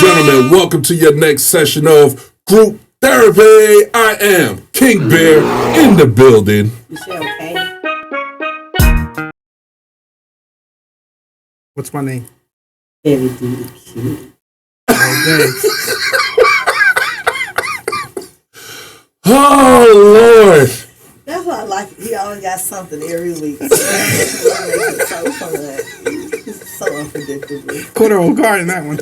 gentlemen, welcome to your next session of Group Therapy. I am King Bear in the building. Michelle, okay? What's my name? Heavy duty Cutie. Oh, Lord. That's why I like it. He always got something every week. It's so fun. It's so unpredictable. Caught her on guard in that one.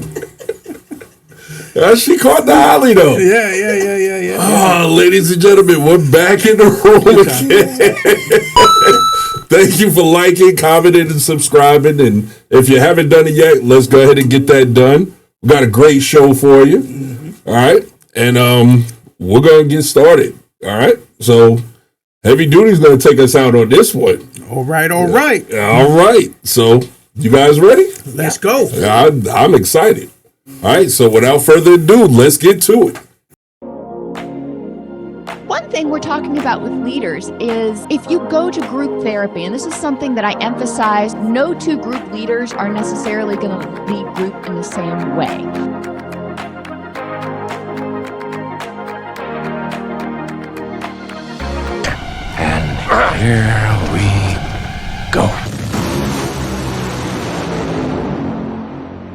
She caught the alley, though. Yeah. Oh, ladies and gentlemen, we're back in the room again. Thank you for liking, commenting, and subscribing. And if you haven't done it yet, let's go ahead and get that done. We got a great show for you. Mm-hmm. All right. And we're going to get started. All right. So Heavy Duty's going to take us out on this one. All right. All right. So you guys ready? Let's go. I'm excited. All right. So without further ado, let's get to it. One thing we're talking about with leaders is if you go to group therapy, and this is something that I emphasize, no two group leaders are necessarily going to lead group in the same way. And here we go.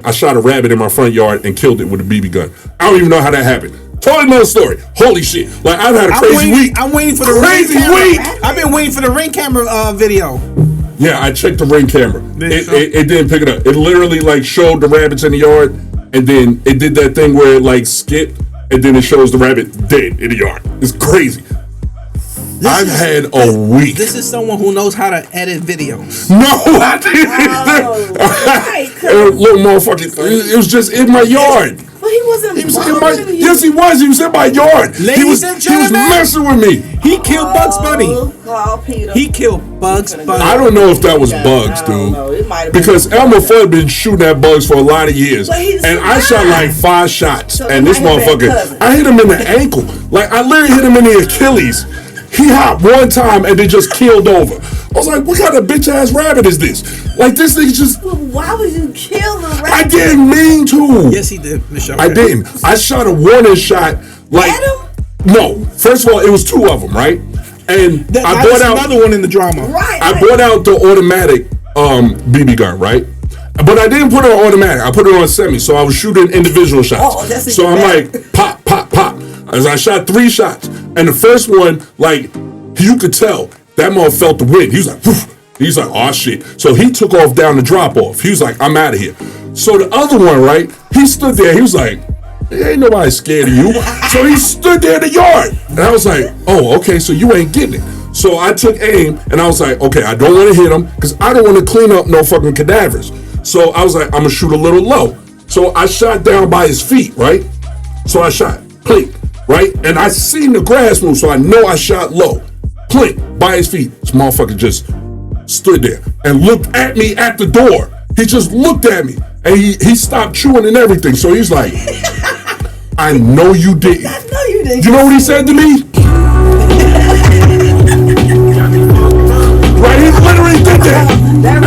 I shot a rabbit in my front yard and killed it with a BB gun. I don't even know how that happened. Totally another story. Holy shit. Like, I've had a crazy week. I'm waiting for the crazy ring camera. week. I've been waiting for the ring camera video. Yeah, I checked the ring camera. It didn't pick it up. It literally, like, showed the rabbits in the yard, and then it did that thing where it, like, skipped, and then it shows the rabbit dead in the yard. It's crazy. I've had a week. This is someone who knows how to edit videos. No, I didn't. Little motherfucker. It was just in my yard. But he wasn't. Yes, he was. He was in my yard. Ladies and He was gentlemen, messing with me. He killed Bugs Bunny. Call Peter. He killed Bugs Bunny. I don't know if that was Bugs, dude. Because Elmer Fudd been shooting at Bugs for a lot of years. And I shot like 5 shots. So and this motherfucker, I hit him in the ankle. Like, I literally hit him in the Achilles. He hopped one time and then just keeled over. I was like, what kind of bitch ass rabbit is this? Like, this thing just. Well, why would you kill the rabbit? I didn't mean to. Yes, he did, Michelle. I didn't. I shot a warning shot. Like, no. First of all, it was 2 of them, right? And I bought out another one in the drama. Right. I bought out the automatic BB gun, right? But I didn't put it on automatic. I put it on semi, so I was shooting individual shots. Oh, that's so I'm like, pop, pop, pop. As I shot 3 shots. And the first one, like, you could tell that mother felt the wind. He was like, woof. He's like, oh shit. So he took off down the drop off. He was like, I'm out of here. So the other one, right? He stood there. He was like, ain't nobody scared of you. So he stood there in the yard. And I was like, oh, okay, so you ain't getting it. So I took aim and I was like, okay, I don't want to hit him because I don't want to clean up no fucking cadavers. So I was like, I'm going to shoot a little low. So I shot down by his feet, right? So I shot, plink, right? And I seen the grass move, so I know I shot low. Plink, by his feet. This motherfucker just stood there and looked at me at the door. He just looked at me and he stopped chewing and everything. So he's like, I know you didn't. I know you didn't. You know what he said to me? Right, he literally did that. And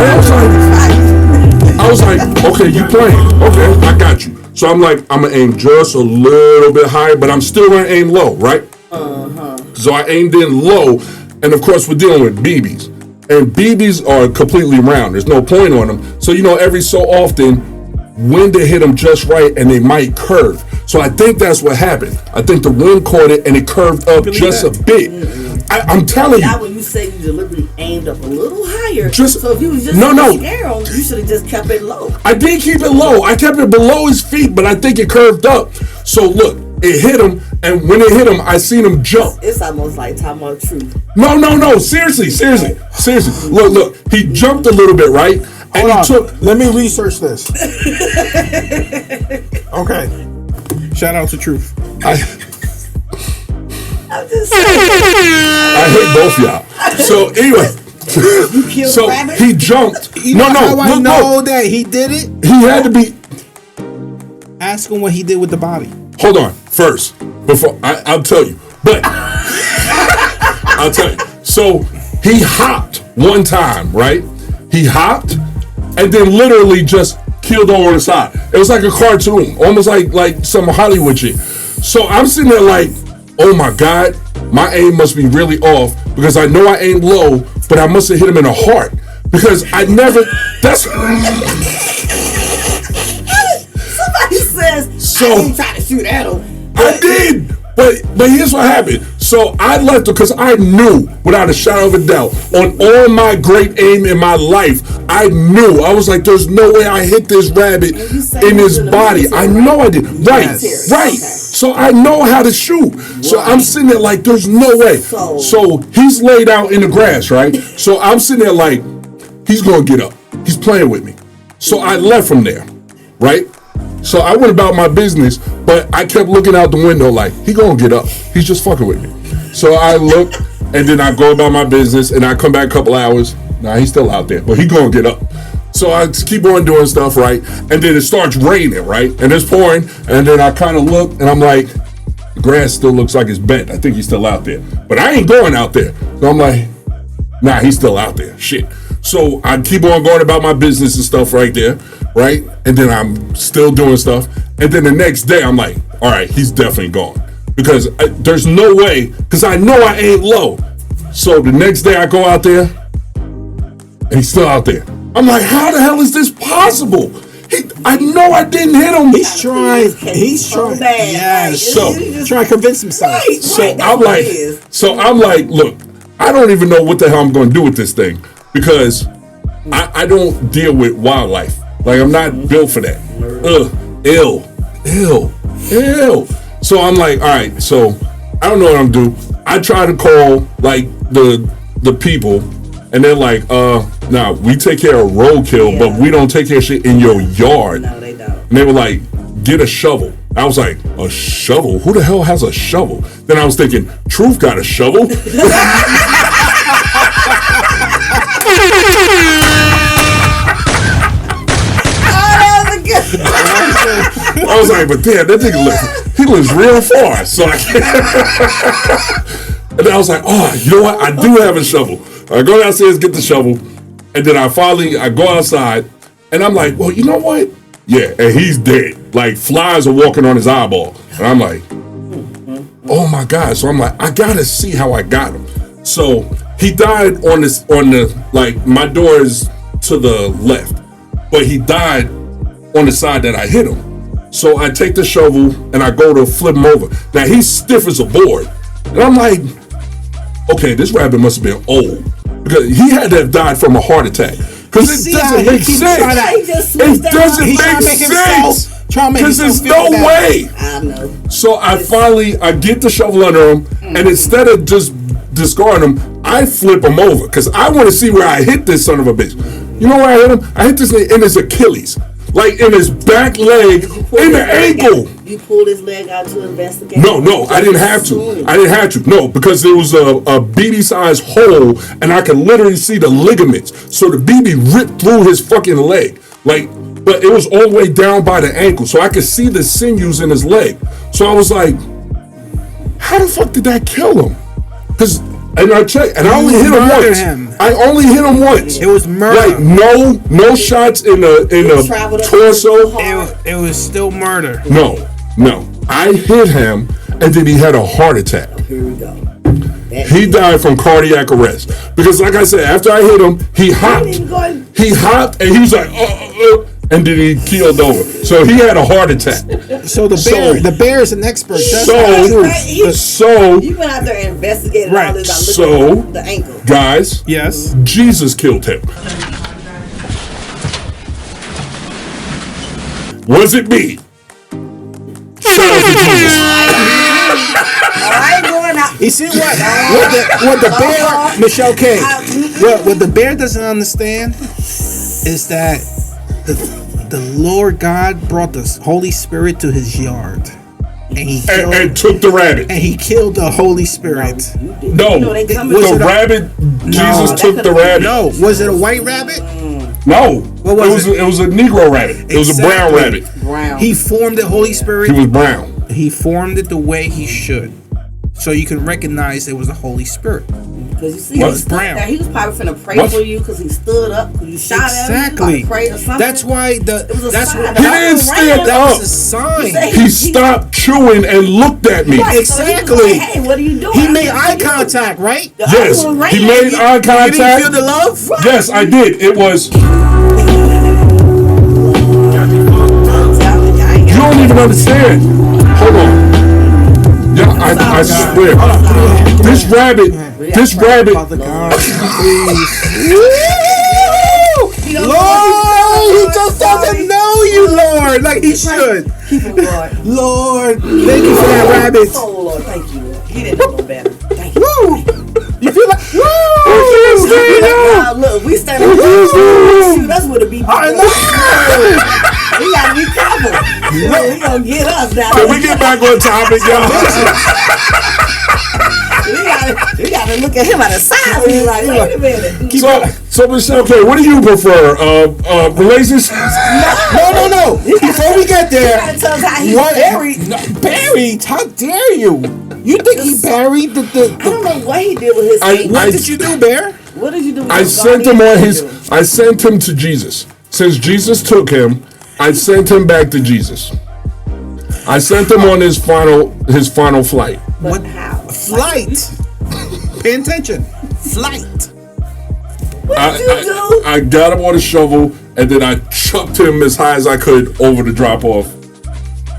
I was like, okay, you playing. Okay, I got you. So I'm like, I'm gonna aim just a little bit higher, but I'm still gonna aim low, right? So I aimed in low, and of course we're dealing with BBs. And BBs are completely round. There's no point on them. So, you know, every so often, wind to hit them just right, and they might curve. So I think that's what happened. I think the wind caught it, and it curved up just a bit. I'm telling you. Now when you say you deliberately aimed up a little higher, so if you was just no, arrow, you should have just kept it low. I did keep it low. I kept it below his feet, but I think it curved up. So look, it hit him, and when it hit him, I seen him jump. It's almost like talking about truth. No. Seriously. Look. He jumped a little bit, right? And Let me research this. Okay. Shout out to Truth. I'm just saying. I hate both y'all. So anyway. You killed So rabbit? he jumped. I know that he did it? He had to be. Ask him what he did with the body. Hold on. First, before I'll tell you. But I'll tell you. So he hopped one time, right? He hopped and then literally just keeled over on the side. It was like a cartoon, almost like some Hollywood shit. So I'm sitting there like, oh my God, my aim must be really off because I know I aimed low, but I must have hit him in the heart because I never. That's. Somebody says, So I didn't try to shoot at him. I did. But here's what happened. So I left her because I knew, without a shadow of a doubt, on all my great aim in my life, I knew. I was like, there's no way I hit this rabbit in his body. I know I did. Right. Okay. So I know how to shoot. So I'm sitting there like, there's no way. So he's laid out in the grass, right? So I'm sitting there like, he's going to get up. He's playing with me. So I left from there, right? So I went about my business, but I kept looking out the window like, he gonna get up. He's just fucking with me. So I look, and then I go about my business, and I come back a couple hours. Nah, he's still out there, but he gonna get up. So I keep on doing stuff, right? And then it starts raining, right? And it's pouring, and then I kind of look, and I'm like, the grass still looks like it's bent. I think he's still out there. But I ain't going out there. So I'm like, nah, he's still out there. Shit. So I keep on going about my business and stuff right there, right? And then I'm still doing stuff. And then the next day I'm like, all right, he's definitely gone. Because there's no way, because I know I ain't low. So the next day I go out there, and he's still out there. I'm like, how the hell is this possible? I know I didn't hit him. He's trying. Yes. So trying to convince himself. I'm like, look, I don't even know what the hell I'm going to do with this thing because I don't deal with wildlife. Like, I'm not built for that. Ill. So I'm like, all right, so I don't know what I'm going to do. I try to call, like, the people, and they're like, nah, we take care of roadkill, but we don't take care of shit in your yard. No, they don't. And they were like, get a shovel. I was like, a shovel? Who the hell has a shovel? Then I was thinking, Truth got a shovel? I was like, but damn, that nigga lives real far, so I can't. And then I was like, oh, you know what? I do have a shovel. I go downstairs, get the shovel, and then I go outside, and I'm like, well, you know what? Yeah, and he's dead. Like, flies are walking on his eyeball. And I'm like, oh my God. So I'm like, I gotta see how I got him. So he died on the, like, my door is to the left, but he died on the side that I hit him. So I take the shovel and I go to flip him over. Now he's stiff as a board. And I'm like, okay, this rabbit must have been old. Because he had to have died from a heart attack. Because it doesn't make sense. It doesn't make sense. Because there's no way. I know. So I get the shovel under him, and instead of just discarding him, I flip him over. Because I want to see where I hit this son of a bitch. You know where I hit him? I hit this in his Achilles. Like in his back leg, in the ankle. You pulled his leg out to investigate? No, I didn't have to. No, because there was a BB-sized hole, and I could literally see the ligaments. So the BB ripped through his fucking leg. Like, but it was all the way down by the ankle, so I could see the sinews in his leg. So I was like, how the fuck did that kill him? And I checked, and I only hit him once. I only hit him once. It was murder. Like no shots in the torso. It was still murder. No. I hit him, and then he had a heart attack. Here we go. He died from cardiac arrest because, like I said, after I hit him, he hopped. He hopped, and he was like, and then he keeled over. So he had a heart attack. So the bear is an expert. So you went out there and investigated right. all this by looking at the ankle. Guys, yes, Jesus killed him. Was it me? Shout out to Jesus. I ain't going out. You see what the bear, Michelle K. What the bear doesn't understand is that the Lord God brought the Holy Spirit to his yard, and he killed, and took the rabbit, and he killed the Holy Spirit. The rabbit. Jesus took the rabbit. No, was it a white rabbit? No, it was a Negro rabbit. It was a brown rabbit. Brown. He formed the Holy Spirit. He was brown. He formed it the way he should, so you can recognize it was the Holy Spirit. Because you see, What? he stood there. He was probably finna pray What? for you because he stood up. Because you shot at him. Exactly. He was about to pray or something. That's why It was a that's sign. what The He Bible didn't stand ran. that up. was a sign. He stopped chewing and looked at me. Right, so he was Exactly. like, hey, what are you doing? He I'm made here for eye you. contact, right? The Yes, other one ran. he made eye You didn't feel contact. the love? Yes, I did. It was. You don't even understand. Hold on. Yeah, I swear. This rabbit. Father God, please. Lord, he just doesn't know you, Lord, like he should. Keep him, Lord. Lord, thank you for that rabbit. Oh, Lord, thank you, Lord. He didn't know no better. Thank you. Woo! You feel like, woo! Now, look, we standing there. Shoot us with a BB. I know. We gotta be careful. He gonna get us now. Can we get back on topic, y'all? We gotta look at him at the side. We like, wait a minute. So Michelle K, what do you prefer? Relationships? No. Before we get there, Gotta tell us how he what? buried. Buried? How dare you? You think he buried I don't know what he did with his feet. What did you do, Bear? What did you do with I his sent him guardian on angel? I sent him to Jesus. Since Jesus took him, I sent him back to Jesus. I sent him on his final flight. But What? how? Flight. Pay attention. Flight. What did you do? I got him on a shovel and then I chucked him as high as I could over the drop off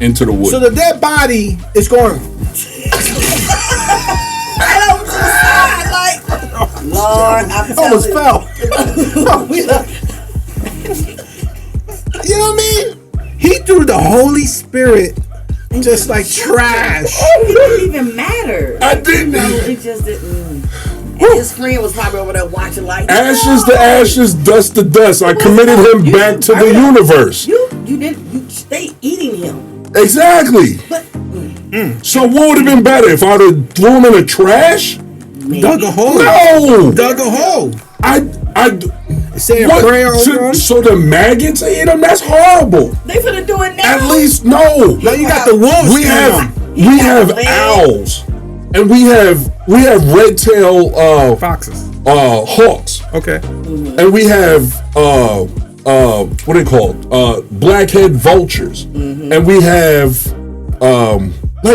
into the woods. So the dead body is going. Lord, I'm Almost telling fell. you. You know what I mean? He threw the Holy Spirit just like trash. It didn't even matter. I didn't. No, it just didn't. And his friend was probably over there watching like Ashes to ashes, dust to dust. I committed him back to the universe. You stay eating him. Exactly. But So what would have been better if I would have threw him in the trash? Dug a hole. No. Dug a hole. I Say a what? prayer over him. So the maggots ate him? That's horrible. they finna do it now. At least no. Now you got the wolves. We have He got legs. owls, and we have red tail foxes. hawks, Okay. and we have what are they called? Blackhead vultures, and we have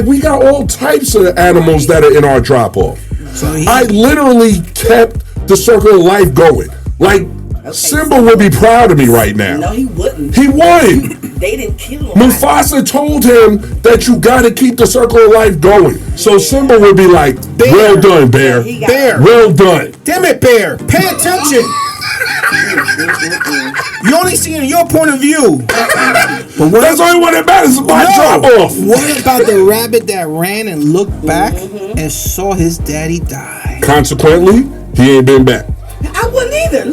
we got all types of animals that are in our drop off. So he, I literally kept the circle of life going. Like Simba would be proud of me right now. No, he wouldn't. He would. They didn't kill him. Mufasa told him that you gotta keep the circle of life going. So Simba would be like, well done, Bear. He got Bear. Well done. damn it, Bear. Pay attention. You only see in your point of view. But what That's the only one that matters is my drop off. What about the rabbit that ran and looked back and saw his daddy die? Consequently, he ain't been back. I wouldn't either.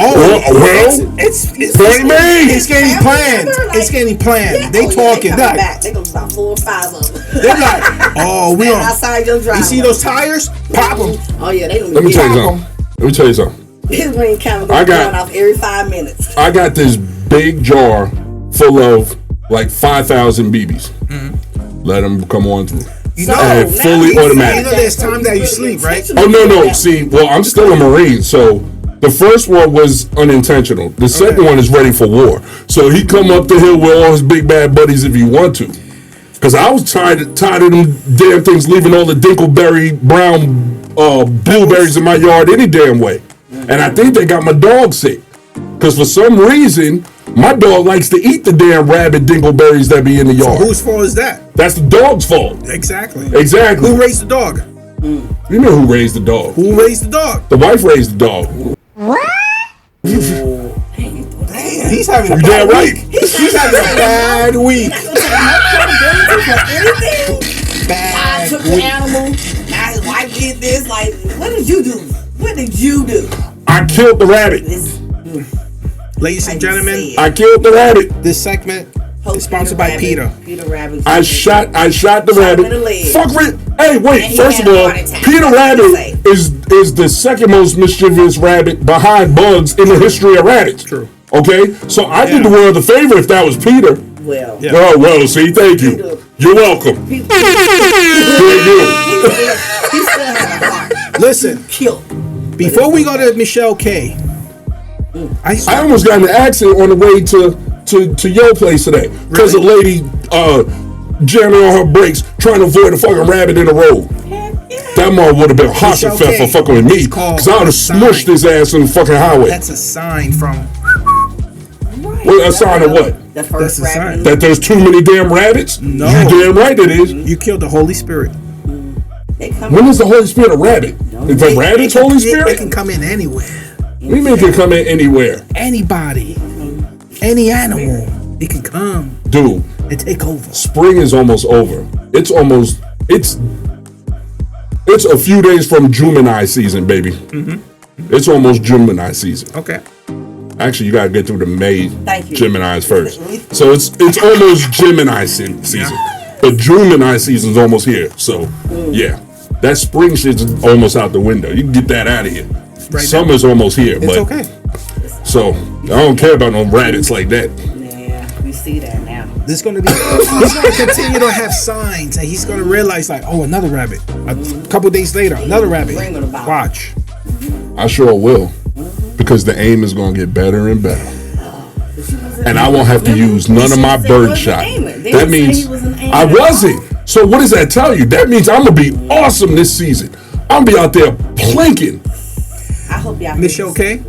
It's what do you mean? It's getting planned. It's getting planned. They talking. They Like, back. They gonna about 4 or 5 of them. they're like, oh, we on. outside your driveway. You see those tires? Pop them. Oh yeah, they don't. Let me tell you something. His ring camera I goes got- going off every 5 minutes. I got this big jar full of like 5,000 BBs. Let them come on through. You know, And now fully you say automatic. You know there's time that you sleep, right? Oh no. See, well, I'm still a Marine, so the first one was unintentional. The second one is ready for war. So he come up the hill with all his big bad buddies if he want to. Cause I was tired of them damn things leaving all the dinkleberry brown blueberries in my yard any damn way. And I think they got my dog sick. Cause for some reason, my dog likes to eat the damn rabbit dingleberries that be in the yard. Whose fault is that? That's the dog's fault. Exactly. Exactly. Who raised the dog? You know who raised the dog? Who raised the dog? The wife raised the dog. Damn, he's having a You bad damn right. week. He's having a bad week. I Bad took the week. animal. Now his wife did this. Like, what did you do? What did you do? I killed the rabbit. This Ladies and gentlemen, I killed the rabbit. this segment is sponsored by Peter. Peter Rabbit. I shot the Shot him rabbit. in the leg. Fuck Hey, wait. And he First had of a all, heart attack. Peter What did you Rabbit is the second most mischievous rabbit behind bugs in the history of rabbits. True. Okay, so I did the world a favor if that was Peter. Well, Yeah. Oh well, see, thank you. You're welcome. Peter, Thank you. he still had a heart. Listen, Killed. Before we go to Michelle K, I almost got in an accident on the way to your place today because a lady jamming on her brakes trying to avoid a fucking rabbit in the road. That mother would have been hot for fucking with me because I would have smushed his ass on the fucking highway. That's a sign from. Well, a sign of what? The first That's a rabbit. sign. That there's too many damn rabbits? No. You damn right it is. You killed the Holy Spirit. When is the Holy Spirit a rabbit? Is the rabbit's Holy It Spirit? can come in anywhere. What do you mean it can come in anywhere? Anybody, any animal, it can come Dude, and take over. spring is almost over. It's a few days from Gemini season, baby. It's almost Gemini season. Okay. Actually, you gotta get through the May Thank you. Geminis first. So it's almost Gemini season. But Gemini season's almost here. So yeah. That spring shit's almost out the window. You can get that out of here. Right Summer's almost here. It's but okay. So I don't care about no rabbits like that. Yeah, we see that now. He's gonna continue to have signs, and he's gonna realize like, oh, another rabbit. A couple days later, another rabbit. Dreaming about it. Watch. I sure will. Because the aim is gonna get better and better. And I won't have to use none of my bird shot. That means I wasn't. So what does that tell you? That means I'm gonna be awesome this season. I'm gonna be out there planking. I hope y'all. Michelle K.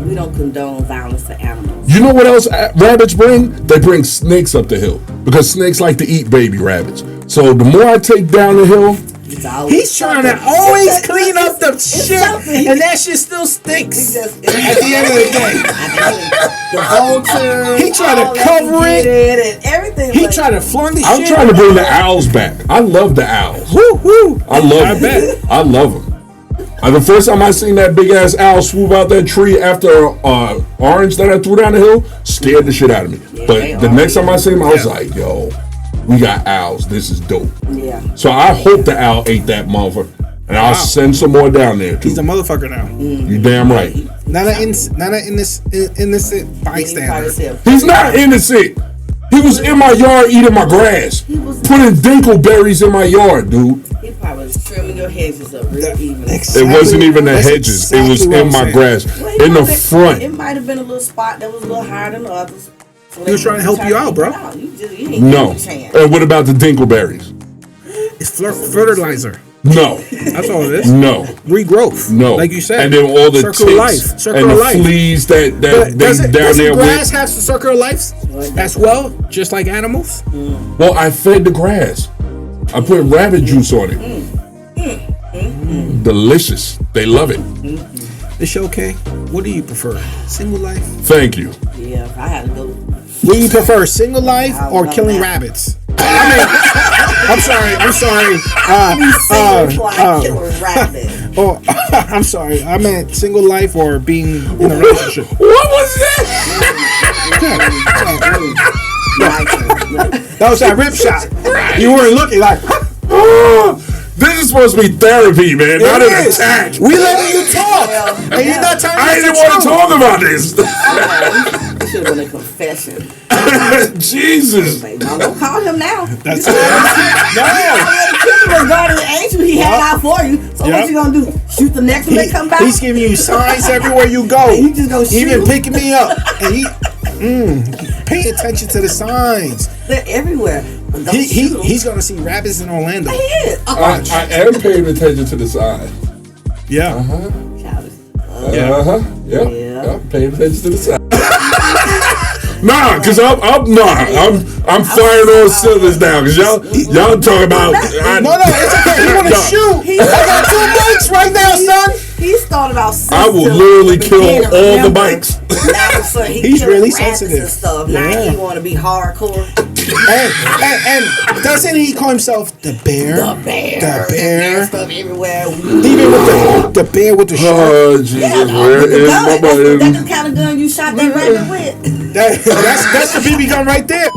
We don't condone violence to animals. You know what else rabbits bring? They bring snakes up the hill because snakes like to eat baby rabbits. So the more I take down the hill, He's trying to always clean up the shit, and that shit still stinks. At the end of the day, the vulture. He tried to cover it and everything. He tried to flung the shit. I'm trying to bring the owls back. I love the owls. Woo woo. I love them. I love them. The first time I seen that big ass owl swoop out that tree after orange that I threw down the hill, scared the shit out of me. But the next time I seen him, I was like, yo, we got owls. This is dope. Yeah. So I hope the owl ate that motherfucker. And I'll send some more down there too. He's a motherfucker now. You damn right. Not an innocent bystander. He's not innocent. He was in my yard eating my grass. Putting dinkleberries in my yard, dude. He probably was trimming your hedges up real even. It wasn't even the hedges. It was in my grass. In the front. It might have been a little spot that was a little higher than others. So He was trying to help you out, bro. You ain't No. give a chance. And what about the dinkleberries? It's fertilizer. No. That's all it is. No. Regrowth. No. Like you said. And then all the circle of ticks life. Circle and of the life. fleas that But they does down the there grass with. have the circle of life as well, just like animals? Well, I fed the grass. I put rabbit juice on it. Delicious. They love it. It's okay. What do you prefer? Single life? Thank you. Yeah, I had to go. What do you prefer, single life I or love killing that. rabbits? I'm sorry. Killing rabbit. Oh, I'm sorry. I meant single life or being in a relationship. What was that? That was that rip shot. You weren't looking like. This is supposed to be therapy, man. Not It an is. attack. We letting you talk, and you're not telling us I the didn't want to truth. talk about this. It should have been a confession. Jesus. Like, no, don't call him now. That's The killer was guarding the angel he had out for you. So what you gonna do? Shoot the next one that come back? He's giving you signs everywhere you go. You just gonna Even shoot? picking me up, and he pay attention to the signs. They're everywhere. But don't shoot 'em. He's gonna see rabbits in Orlando. He is. I am paying attention to the sign. Yeah. Yeah. Paying attention to the sign. Nah, cause I'm firing all cylinders now. Cause y'all talk about. No, it's okay. He wanna shoot. I got 2 bikes right now, son. He started out sensitive. I will literally at the kill beginning, all the remember? bikes. Now all of a sudden He's killing really rabbits sensitive. and stuff. Yeah. Now he want to be hardcore. And doesn't he call himself the bear? The bear. The bear. Stuff everywhere. Even with the bear with the shark. Oh Jesus! Where is my That's button? the kind of gun you shot that rabbit with. That's the BB gun right there.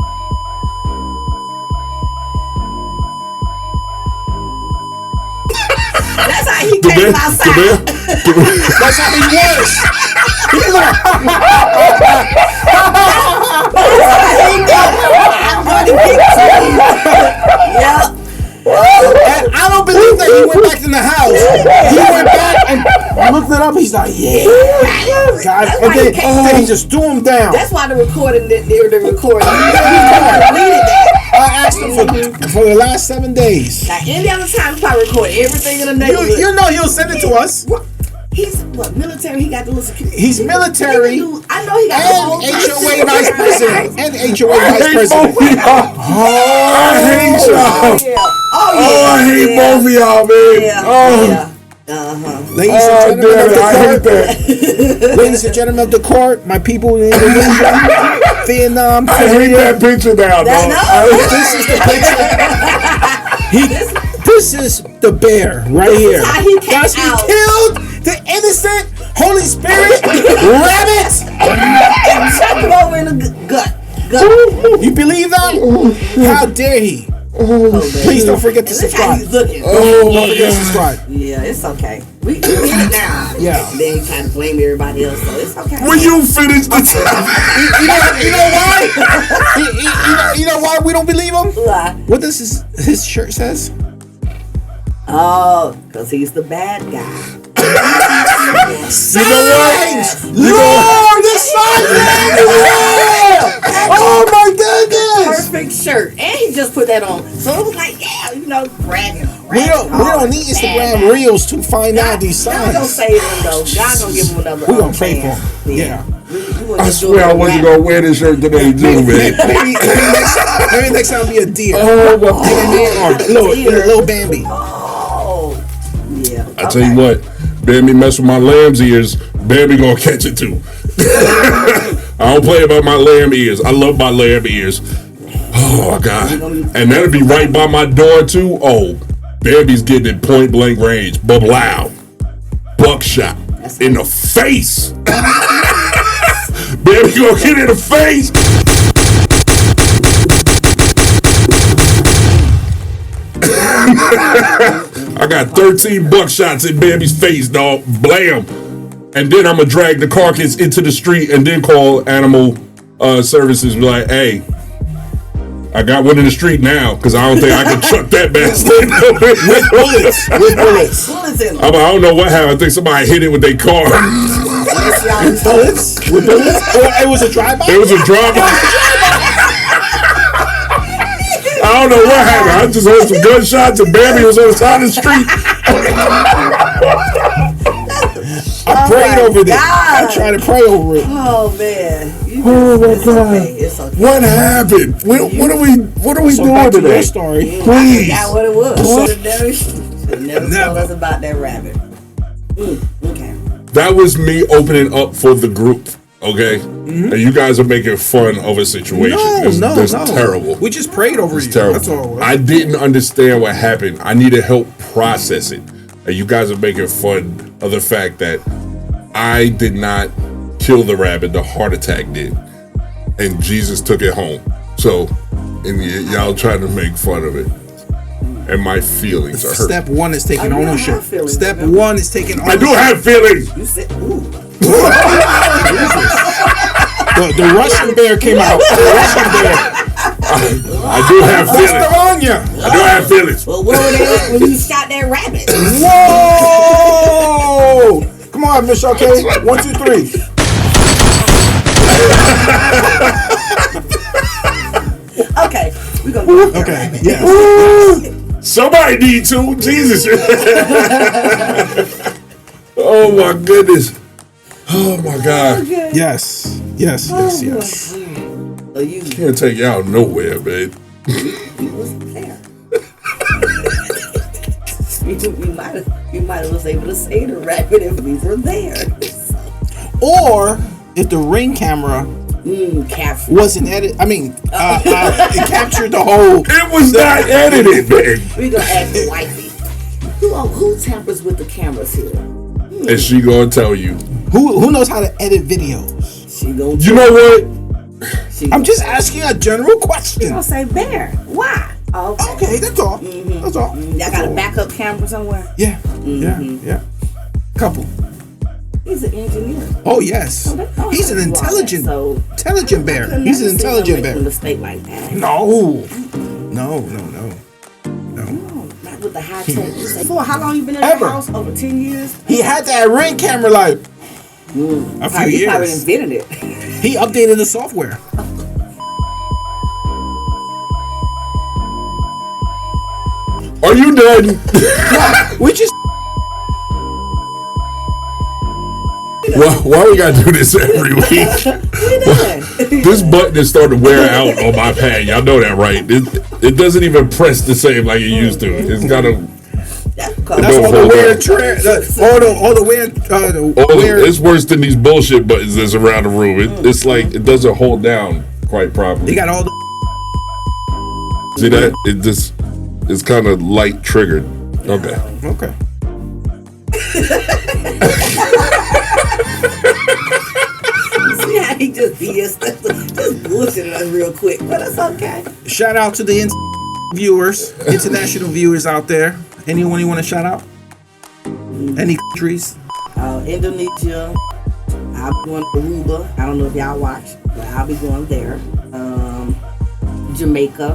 That's how he The came bear. outside. That's how he was. He's like, Yeah. and I don't believe that he went back in the house. He went back and looked it up. He's like, yeah. God, That's and why then, he can't- then he just threw him down. That's why the recording, the recording. Deleted that. I asked him for the last 7 days. Now, any other time, he probably record everything in the neighborhood. You know he'll send it to us. He's what, military? He got the little security. He's military. I know he got And HOA vice president. And HOA I vice hate president. both of y'all. I hate y'all. Yeah. Oh, I hate both of y'all, man. Yeah. Oh, Yeah. Ladies oh, and gentlemen damn of it. the I hate court. that. Ladies and gentlemen of the court, my people in Indonesia, Vietnam, I hate Korea. that picture now, dog. This is the picture. This is the bear right here. how he came Guys, he out. killed the innocent Holy Spirit rabbit. Chuck it over in the gut. You believe that? How dare he? Please don't forget to Look how subscribe. he's looking. Oh, Don't my forget to God. subscribe. Yeah, it's okay. We get it now. Yeah. Then trying to blame everybody else, so it's okay. When you finish the time. You know why? You know why we don't believe him? Why? What does his shirt says? Oh, because he's the bad guy. You know what? Lord, the Oh my goodness! Perfect shirt. And he just put that on. So it was like, yeah, bragging. We don't need Instagram reels to find out these God gonna signs. save him though. God gonna give him another. We're gonna pray for chance. him. Yeah. I swear I wasn't going to wear this shirt today, too, man. Maybe next time be a deer. Oh, my God. Little Bambi. Oh, yeah. I tell you what, Bambi mess with my lamb's ears, Bambi gonna catch it too. I don't play about my lamb ears. I love my lamb ears. Oh my God. And that'll be right by my door too. Oh, Bambi's getting at point blank range. Loud. Buckshot. In the face. Bambi gonna get in the face. I got 13 buckshots in Bambi's face, dog. Blam. And then I'm gonna drag the carcass into the street and then call animal services. Be like, hey, I got one in the street now because I don't think I can chuck that bastard. With bullets. Bullets in him. I don't know what happened. I think somebody hit it with their car. With bullets? With bullets? It was a drive-by? It was a drama. I don't know what happened. I just heard some gunshots and Bambi was on the side of the street. I prayed over this. God. I tried to pray over it. Oh man. Oh my It's God. okay. It's okay. What happened? What are we So doing back to today? your story. Please. That's what it was. Should never tell us about that rabbit. Okay. That was me opening up for the group. Okay, and you guys are making fun of a situation. That's terrible. We just prayed over you. Terrible. That's all it was. I didn't understand what happened. I needed help process it. And you guys are making fun of the fact that I did not kill the rabbit. The heart attack did. And Jesus took it home. So, and y'all trying to make fun of it. And my feelings are hurt. Step one is taking I ownership. have feelings, Step remember? one is taking I ownership. do have feelings. You said, ooh. The Russian bear came out. The Russian bear. I do have What's feelings. on you? I do have feelings. Well, where were they at when you shot that rabbit? Whoa! Come on, Miss Okay. 1, 2, 3. Okay, we're gonna go with that Okay. rabbit. Yeah. Somebody need to. Jesus. Oh my goodness. Oh my God. Okay. Yes. Yes. Yes. Yes. So you Can't take y'all nowhere, man. wasn't there. you might have was able to say the rabbit if we were there. Or if the Ring camera Careful. wasn't edited. I mean, it captured the whole. It was not edited, man. We're gonna ask the wifey. Who tampers with the cameras here? And she gonna tell you. Who knows how to edit videos? She gonna. You know what? I'm just asking a general question. gonna say bear. Why? Okay. Okay, that's all. That's all. Y'all got a backup camera somewhere? Yeah. Yeah. Couple. He's an engineer. Oh yes. Oh, He's an you are intelligent, that, so intelligent bear. couldn't He's an never see intelligent him make bear. a mistake like that. No. Oh, not not with the high tech. For how long you been in the Ever. house? Over 10 years? He had that Ring camera like a few He probably years. invented it. He updated the software. Are you done? We just Why we gotta do this every week? This button is starting to wear out on my pad. Y'all know that, right? It doesn't even press the same like it used to. It's got a. that's all the wear all the wear It's worse than these bullshit buttons that's around the room. It's like it doesn't hold down quite properly. He got all the See that? It just it's kind of light triggered. Okay. okay. See how he just BS just bullshitting us real quick, but it's okay. Shout out to the viewers, international viewers out there. Anyone you want to shout out? Any countries? Indonesia. I'll be going to Aruba. I don't know if y'all watch, but I'll be going there. Jamaica.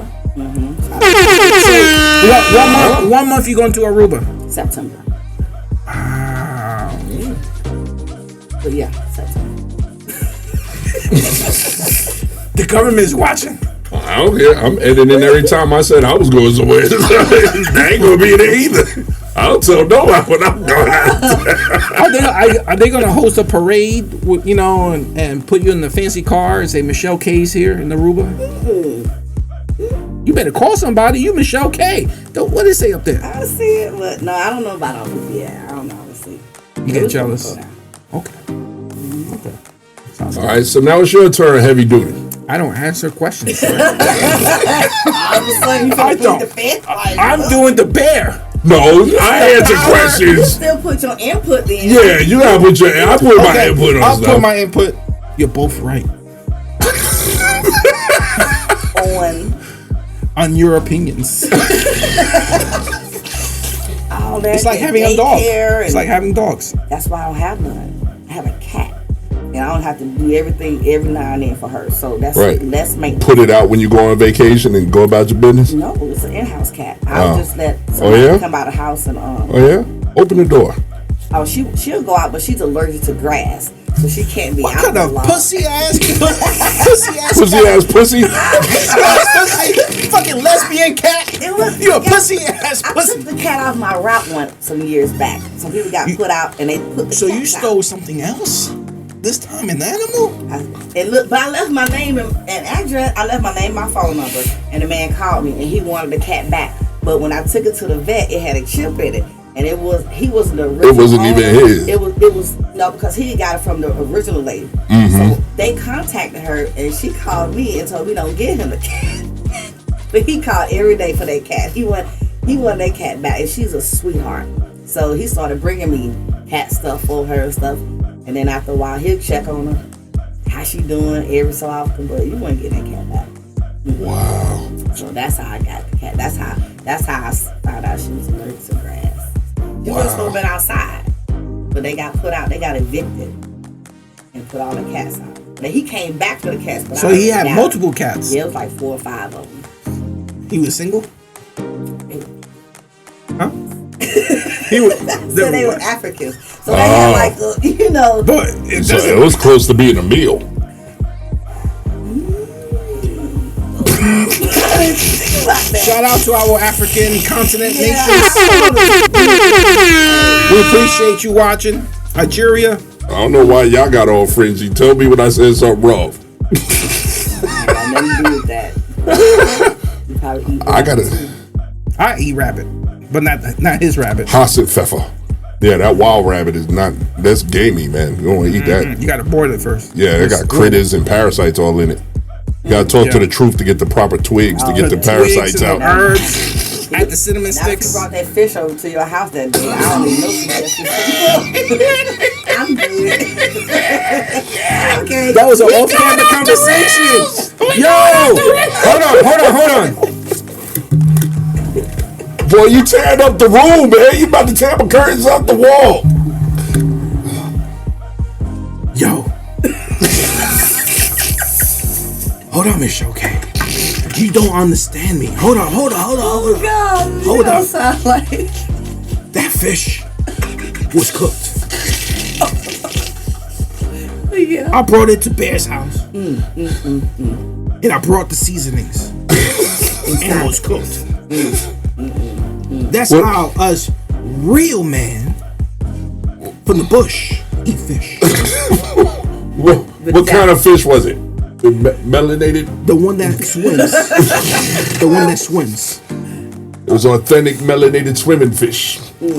One month you going to Aruba? September. Wow. But yeah, September. The government is watching. I don't care. I'm editing every time I said I was going somewhere. I ain't gonna be there either. I don't tell nobody when I'm going out. Are they going to host a parade, you know, and put you in the fancy car and say Michelle K's here in Aruba? You better call somebody. You Michelle K. What did it say up there? I see it, but no, I don't know about Aruba yet. I don't know. Let's see. You get jealous. Okay. Okay. Sounds All right, so now it's your turn, heavy duty. I don't answer questions. Sir. All of a sudden, you I can don't. the fence. I'm doing the bear. No, I answer You questions. still put your input in. Yeah, you gotta put your. I put my input on I'll stuff. put my input. You're both right on your opinions. All that. It's like having a dog. It's like having dogs. That's why I don't have none. I have a cat. And I don't have to do everything every now and then for her. So that's Right. less maintenance. Put it out when you go on vacation and go about your business. No, it's an in-house cat. I'll just let Oh, somebody yeah? come out of the house and Oh yeah, open the door. she'll go out, but she's allergic to grass, so she can't be What out kind of long. pussy ass Pussy ass pussy. pussy fucking lesbian cat? You a pussy ass I pussy. took the cat off my route some years back. Some people got put out and they put the So cat you out. stole something else? This time an animal? But I left my name and address. I left my name, my phone number, and the man called me and he wanted the cat back. But when I took it to the vet, it had a chip in it, and he wasn't the original. It wasn't owner. even his. It was no, because he got it from the original lady. Mm-hmm. So they contacted her and she called me and told me don't get him the cat. But he called every day for that cat. He wanted that cat back, and she's a sweetheart. So he started bringing me cat stuff for her and stuff. And then after a while, he'll check on her, how she doing every so often. But you wouldn't get that cat back. Wow. So that's how I got the cat. That's how I found out she was allergic to grass. She was supposed to have been outside, but they got put out. They got evicted and put all the cats out. Now he came back for the cats. But So he had multiple cats. Yeah, it was like 4 or 5 of them. He was single? Huh? He was. So they were Africans. So they had like, But So it was close to being a meal. shout out to our African continent nations. We appreciate you watching. Nigeria. I don't know why y'all got all fringy. Tell me when I said something wrong. got nothing to do with that. You probably eat I gotta. I eat rabbit, but not his rabbit. Hasset Pfeffer. Yeah, that wild rabbit is not. That's gamey, man. You don't want to eat that. You gotta boil it first. Yeah, it got critters and parasites all in it. You gotta talk to the truth to get the proper twigs to get the parasites twigs out. and the herbs. Add the cinnamon Now if you sticks. brought that fish over to your house that day, I don't even know if you I'm good. Okay. That was an off-camera conversation. Yo, hold on. Boy, you tearing up the room, man. You about to tear the curtains off the wall. Yo. Hold on, Miss Okay. You don't understand me. Hold on. Oh God, Hold you don't up. sound like. That fish was cooked. Yeah. I brought it to Bear's house. And I brought the seasonings. And it was cooked. That's how us real man from the bush eat fish. What kind of fish was it? The melanated? The one that swims. The one that swims. It was authentic melanated swimming fish. It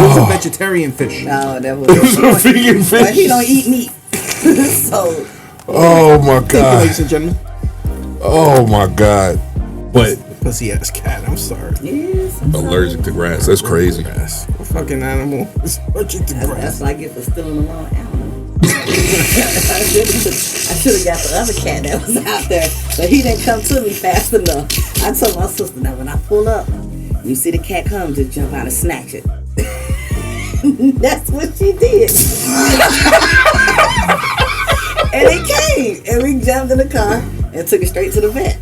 was a vegetarian fish. No, that was. It was a vegan fish. But he don't eat meat. So. Oh my Thank you, God. ladies and gentlemen. Oh my God. But Pussy ass cat. I'm sorry. Yes, allergic to grass. That's crazy. Grass. What fucking animal is allergic to That's grass? what I get for stealing the wrong animal. I should have got the other cat that was out there, but he didn't come to me fast enough. I told my sister that when I pull up, you see the cat come, just jump out and snatch it. That's what she did. And it came, and we jumped in the car and took it straight to the vet.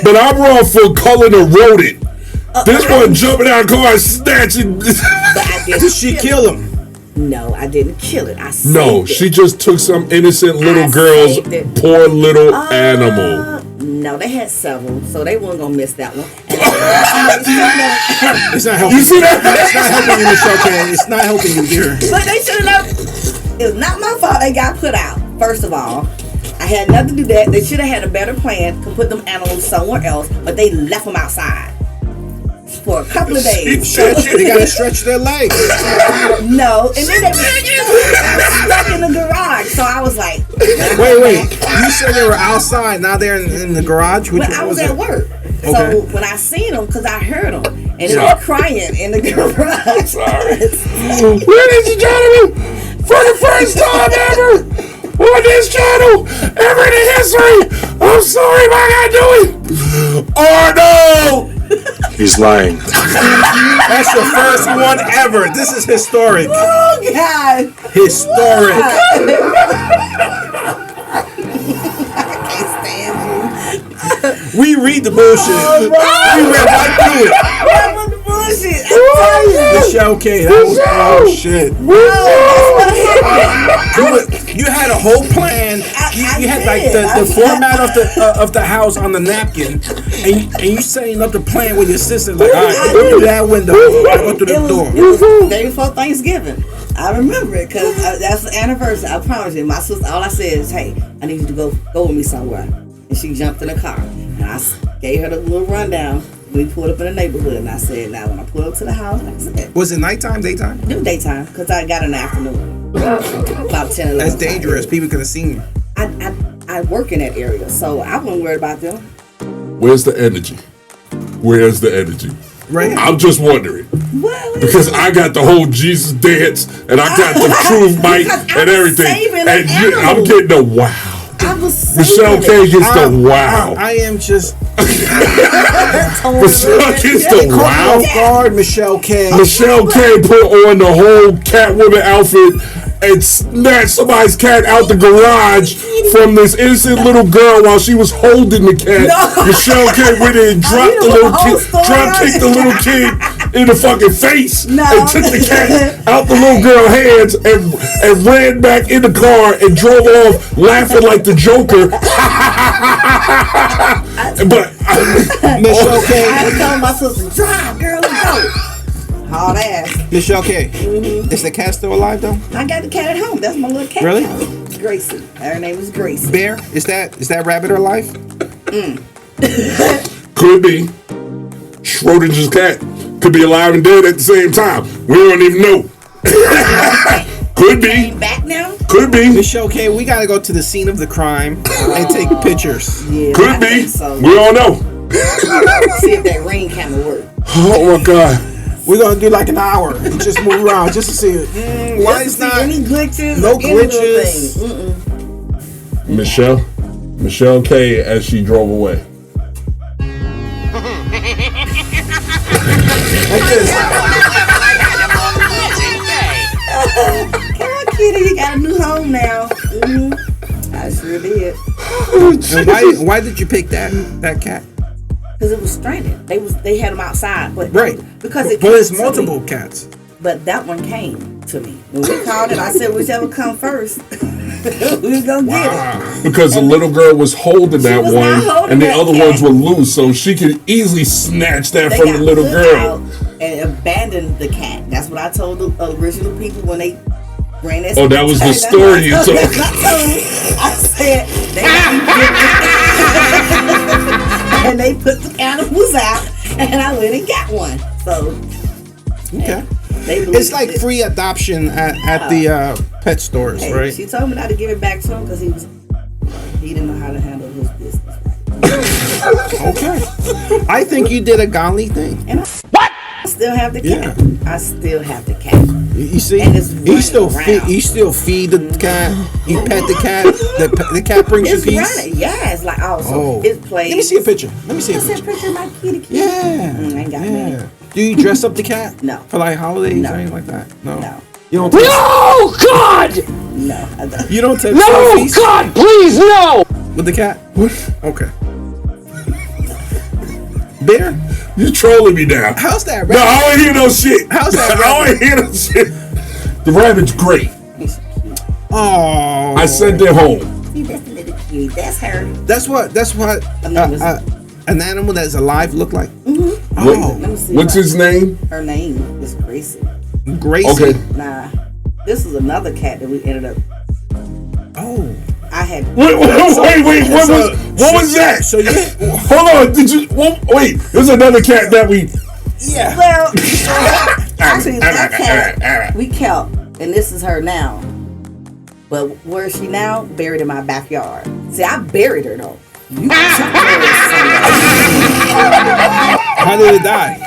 But I'm wrong for calling a rodent. This one jumping out of the car and snatching. But I didn't Did she kill him? No, I didn't kill it. I saved No, it. she just took some innocent little girl's saved it. poor little animal. No, they had several, so they weren't gonna miss that one. And It's not helping. You see that? It's not helping you, Michelle K. It's not helping you, dear. but they should have. It was not my fault they got put out. First of all, I had nothing to do that. They should have had a better plan to put them animals somewhere else, but they left them outside for a couple of days. They gotta stretch their legs. No, and then they were stuck in the garage. So I was like, Wait. You said they were outside. Now they're in the garage. Which But one I was it? at work. Okay. So when I seen them, because I heard them, and they were crying in the garage. Ladies and gentlemen, for the first time ever on this channel, ever in the history, I'm sorry, my God, doing. Oh no! He's lying. That's the first one ever. This is historic. Oh God! Historic. I can't stand you. We read the bullshit. We read right through it. That was bullshit. I'm telling you. Michelle K. That was bullshit. You had a whole plan. You had like the format of the house on the napkin, and you setting up the plan with your sister. Like, all right, go through that window, go through the door. It was the day before Thanksgiving. I remember it because that's the anniversary. I promise you. My sister, all I said is, "Hey, I need you to go with me somewhere." And she jumped in the car, and I gave her the little rundown. We pulled up in the neighborhood, and I said, "Now, when I pull up to the house, like I said, Was it nighttime, daytime? it was daytime because I got in the afternoon, about 10 11. That's dangerous. People could have seen you. I work in that area, so I wasn't worried about them. Where's the energy? Where's the energy? Right? I'm just wondering. Well, Because I got the whole Jesus dance, and I got the truth mic Because I and was everything. saving And the I'm animal. getting a wow. I was Michelle K gets the wow. I am just Michelle gets the wow. off guard, Michelle K. Michelle K put on the whole Catwoman outfit and snatched somebody's cat out the garage from this innocent little girl while she was holding the cat. No. Michelle K went in and dropped the little whole kid, story drop on kicked the it. little kid in the fucking face No. and took the cat out the little girl's hands and ran back in the car and drove off laughing like the Joker. But Michelle I K. was telling my sister, drive, girl, let's go. Hard ass. Michelle K. Is the cat still alive though? I got the cat at home. That's my little cat. Really? Gracie. Her name is Gracie. Bear? Is that rabbit alive? could be Schrodinger's cat. Could be alive and dead at the same time. We don't even know. Could be. Came back now? Could be. Michelle K. We gotta go to the scene of the crime and take pictures. Yeah, I Could be. think so. We don't know. See if that ring camera works. Oh my God. We're gonna do like an hour and just move around just to see it. Why is not any glitches? no or any little glitches? thing. Michelle K. as she drove away. like this? Come on, Kitty, you got a new home now. I sure did. And why did you pick that cat? Because it was stranded. They had them outside, but Right. because it. Well, there's came to multiple me. cats. But that one came to me when we called it. I said, "Whichever come first, we gonna get it." Because the little girl was holding that was one, not holding and the that other cat. ones were loose, so she could easily snatch that They from got the little put girl. out and abandoned the cat. That's what I told the original people when they ran that. Oh, that was the story you told. I said they and they put the animals out, and I went and got one. So Okay. it's like free adoption at the pet stores, hey, right? She told me not to give it back to him because he didn't know how to handle his business. Okay. I think you did a godly thing. And I still have the cat. Yeah. I still have the cat. You see, And it's you still running around. feed. You still feed the cat. You pet the cat. The cat brings you It's peace. running. Yeah, it's like also Oh, it plays. Let me see a picture. Let me see a What's that picture. picture of my kitty? Yeah. I ain't got many. Yeah. Do you dress up the cat? No. For like holidays No. or anything like that? No. No. You don't. Take, No, God! No, I don't. you don't take No, selfies God, please, no! with the cat. Okay. Bear, You trolling me now. how's that? No, Rabbit? I don't hear no shit. How's that I don't hear no shit. The rabbit's great. Oh, I sent it home. See, that's the little cutie. That's her. That's what an animal that's alive look like. Mm-hmm. Oh, Let me see. What's his name? Her name is Gracie. Gracie. Okay. Nah, this is another cat that we ended up. Oh, I had. Wait, what was that? so you? Hold on, did you? Wait, there's another cat that we. Yeah. Well, actually, that cat we kept, and this is her now. But where is she now? Buried in my backyard. See, I buried her though. You took her somewhere. How did it die?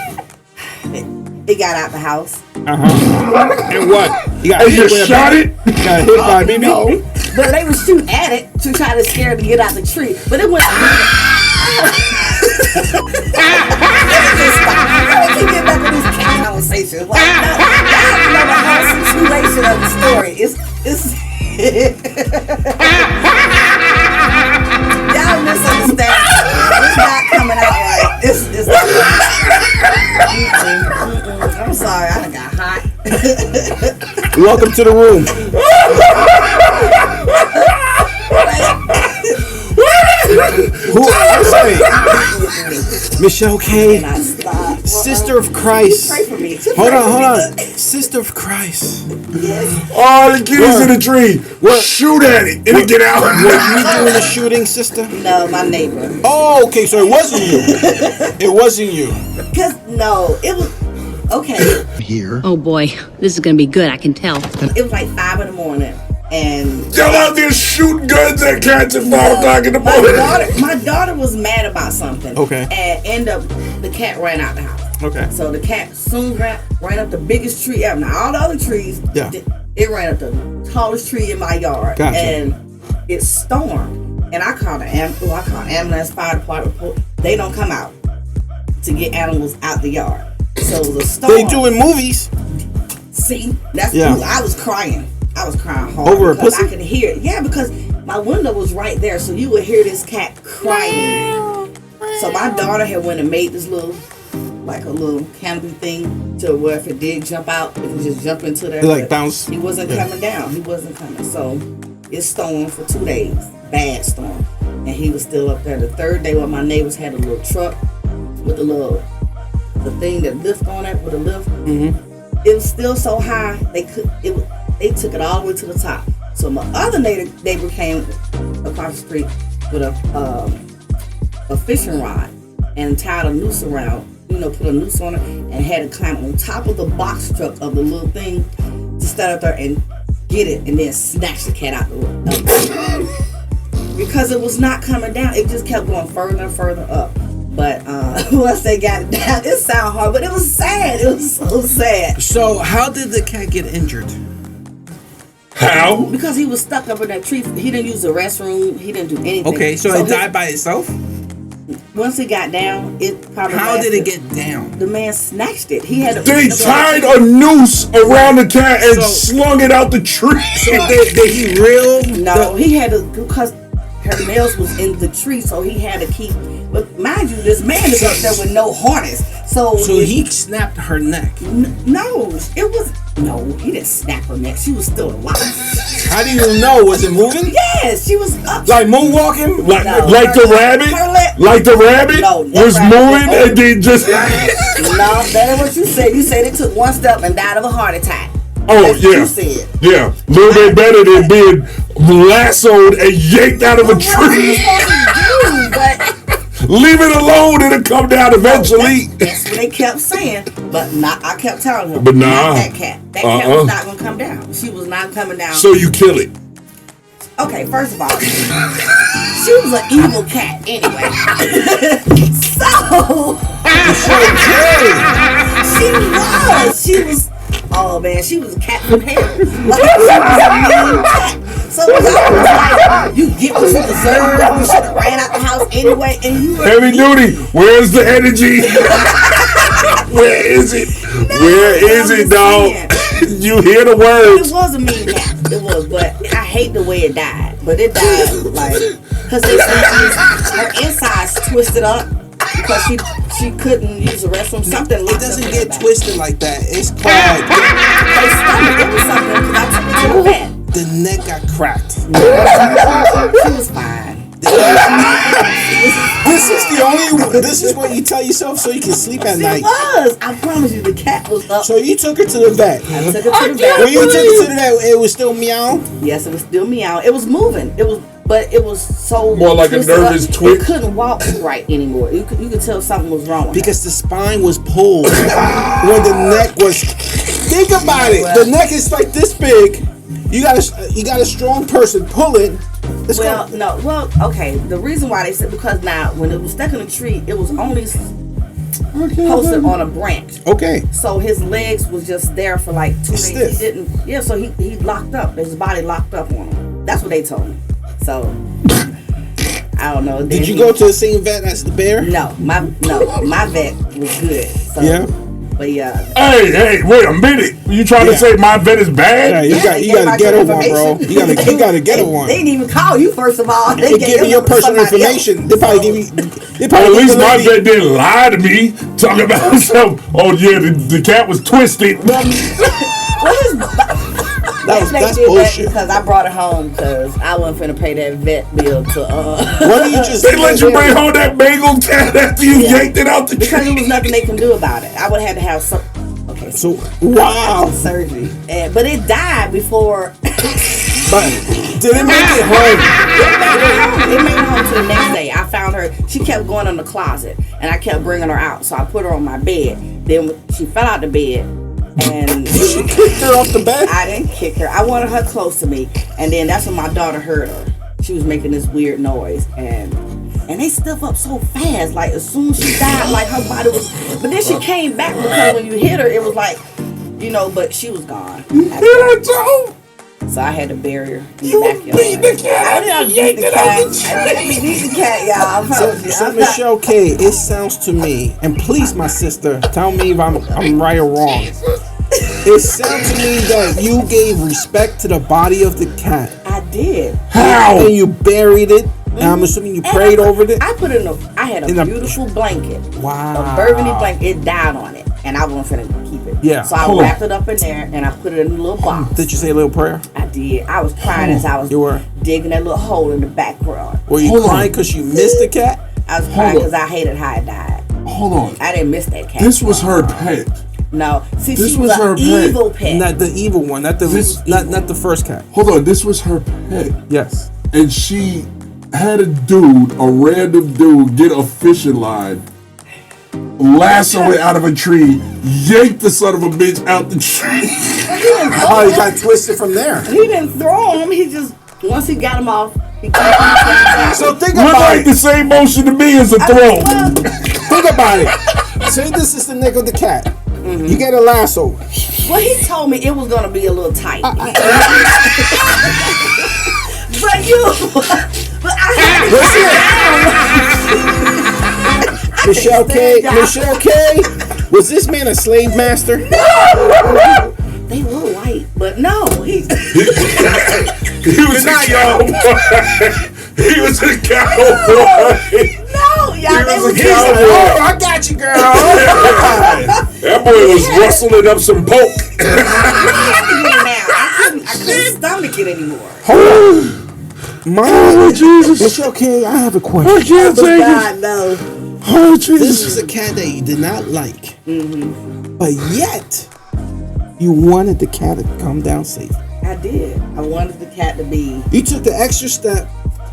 It got out the house. And what? You got And you hit with a shot BB? it? You got hit by a BB? No, but they would shoot at it to try to scare it to get out the tree. But it went. How did you get back on this cat conversation? Like, no, y'all know the whole situation of the story. It's y'all misunderstand. It's not coming out right. It's not coming out. I'm sorry, I done got hot. Welcome to the room. Who I say? Michelle K, And I stopped. Sister of Christ. Pray for me. Hold on. Sister of Christ. Oh, the kitty's in the tree. What? Shoot at it and it get out. Were you doing the shooting, sister? No, my neighbor. Oh, okay, so it wasn't you. It wasn't you. Cause no, it was okay. Oh boy, this is gonna be good, I can tell. It was like 5 a.m. and Y'all out there shooting guns at cats at 5 o'clock in the my morning. daughter was mad about something. Okay. And end up the cat ran out the house. Okay. So the cat soon ran up the biggest tree ever. Now all the other trees, Yeah. it ran up the tallest tree in my yard. Gotcha. And it stormed. And I called ambulance, fire department. They don't come out to get animals out the yard. So it was a storm. They do in movies. See, that's Yeah. cool. I was crying. I was crying hard. Over a because pussy? I could hear it. Yeah, because my window was right there, so you would hear this cat crying. So my daughter had went and made this little, like a little canopy thing to where if it did jump out, it could just jump into there. It, like, But bounce? He wasn't Yeah. coming down. He wasn't coming. So it stormed for 2 days. Bad storm. And he was still up there. The third day when my neighbors had a little truck with the thing that lift on it with a lift. It was still so high they took it all the way to the top. So my other neighbor came across the street with a fishing rod and tied a noose around, put a noose on it and had to climb on top of the box truck of the little thing to stand up there and get it and then snatch the cat out the way. Because it was not coming down, it just kept going further and further up. But once they got it down, it sounded hard, but it was sad. It was so sad. So how did the cat get injured? How? Because he was stuck up in that tree. He didn't use the restroom. He didn't do anything. Okay, so it died by itself? Once it got down, it probably. How did it lasted- get down? The man snatched it. He had. They tied a noose around the cat and So- slung it out the tree. So did he reel? No, he had to because her nails was in the tree, so he had to keep. But mind you, this man is up there with no harness. So he snapped her neck. No, it was. No, he didn't snap her neck. She was still alive. How do you know? Was it moving? Yes, she was up. Like moonwalking? Like the rabbit? Like the rabbit was moving and then just... No, that ain't what you said. You said it took one step and died of a heart attack. Oh, That's yeah. what you said. Yeah. A little bit better than being lassoed and yanked out of a tree. Leave it alone, it'll come down eventually. That's what they kept saying, but not. I kept telling him, but nah, not that cat. That cat was not gonna come down. She was not coming down. So you kill it. Okay, first of all, she was an evil cat anyway. She was. Oh man, she was a cat from hell. Like, she was a mean cat. So I was like, you get what you deserve. You should have ran out the house anyway, and you were heavy duty. Where's the energy? Where is it? Where is it, dog? You hear the words. It was a mean cat. It was, but I hate the way it died. But it died like because her insides twisted up. Because she couldn't use the restroom. Something it doesn't get twisted like that. It's called her stomach. It was something because I took it to the vet. The neck got cracked. She was fine. This is what you tell yourself so you can sleep at night. It was. I promise you, the cat was up. So you took her to the vet. I took her to the vet. When you took her to the vet, it was still meow. Yes, it was still meow. It was moving. But it was so more like a nervous twitch. It couldn't walk right anymore. You could tell something was wrong with because the spine was pulled when the neck was. Think about it. The neck is like this big. You got a strong person pull it. Okay. The reason why they said because now when it was stuck in a tree, it was only posted on a branch. Okay. So his legs was just there for like 2 days. Stiff. He didn't. Yeah. So he locked up. His body locked up on him. That's what they told me. So I don't know. Did you go to the same vet as the bear? No, my vet was good. So, yeah. But yeah. Hey, wait a minute. You trying to say my vet is bad? Yeah, you gotta get her one, bro. You gotta get her one. They didn't even call you first of all. They give you your personal information. They probably give you. At least my vet didn't lie to me. Talking about himself. Oh yeah, the cat was twisted. That's bullshit. Because I brought it home because I wasn't finna pay that vet bill to. What do you just? They let you bring home that Bengal cat after you yanked it out the tree. Because there was nothing they can do about it. I would have had to have some. Okay. So wow. Surgery, but it died before. But did it make it home? It made it home to the next day. I found her. She kept going in the closet, and I kept bringing her out. So I put her on my bed. Then she fell out the bed. And you kicked her off the bed? I didn't kick her. I wanted her close to me. And then that's when my daughter heard her. She was making this weird noise. And they stuff up so fast. Like as soon as she died, like her body was. But then she came back because when you hit her, it was like, but she was gone. You hit her too? So I had to bury her in the backyard. Beat the cat. I didn't beat the cat, y'all. So Michelle K, it sounds to me, and please, my sister, tell me if I'm right or wrong. It sounds to me that you gave respect to the body of the cat. I did. How? And you buried it. And I'm assuming you prayed over it. I put it in I had a beautiful blanket. Wow. A burgundy blanket. It died on it. And I wasn't finna keep it. Yeah. So I wrapped it up in there and I put it in a little box. Did you say a little prayer? I did. I was crying as I was digging that little hole in the background. Were you crying because you missed the cat? I was crying because I hated how it died. Hold on. I didn't miss that cat. This was her pet. No. See, this she was her evil pet. Not the evil one. Not the not the first cat. Hold on. This was her pet. Yes. And she had a random dude, get a fishing line, lasso it out of a tree, yank the son of a bitch out the tree. He got twisted from there. He didn't throw him. He just, once he got him off, he got him. So think about it. Like the same motion to me as a throw. Think about it. Say this is the neck of the cat. Mm-hmm. You get a lasso. Well, he told me it was going to be a little tight. But I Michelle K. Was this man a slave master? No. They were white, but no. He was not young. He was a cowboy. No, y'all. He was a He's like, cowboy. oh, I got you, girl. That boy was rustling up some poke. I couldn't stomach it anymore. My Jesus. Michelle K, I have a question. I can't take it. God, no. Oh, This Jesus. is a cat that you did not like. But yet, you wanted the cat to come down safe. I did. I wanted the cat to be. You took the extra step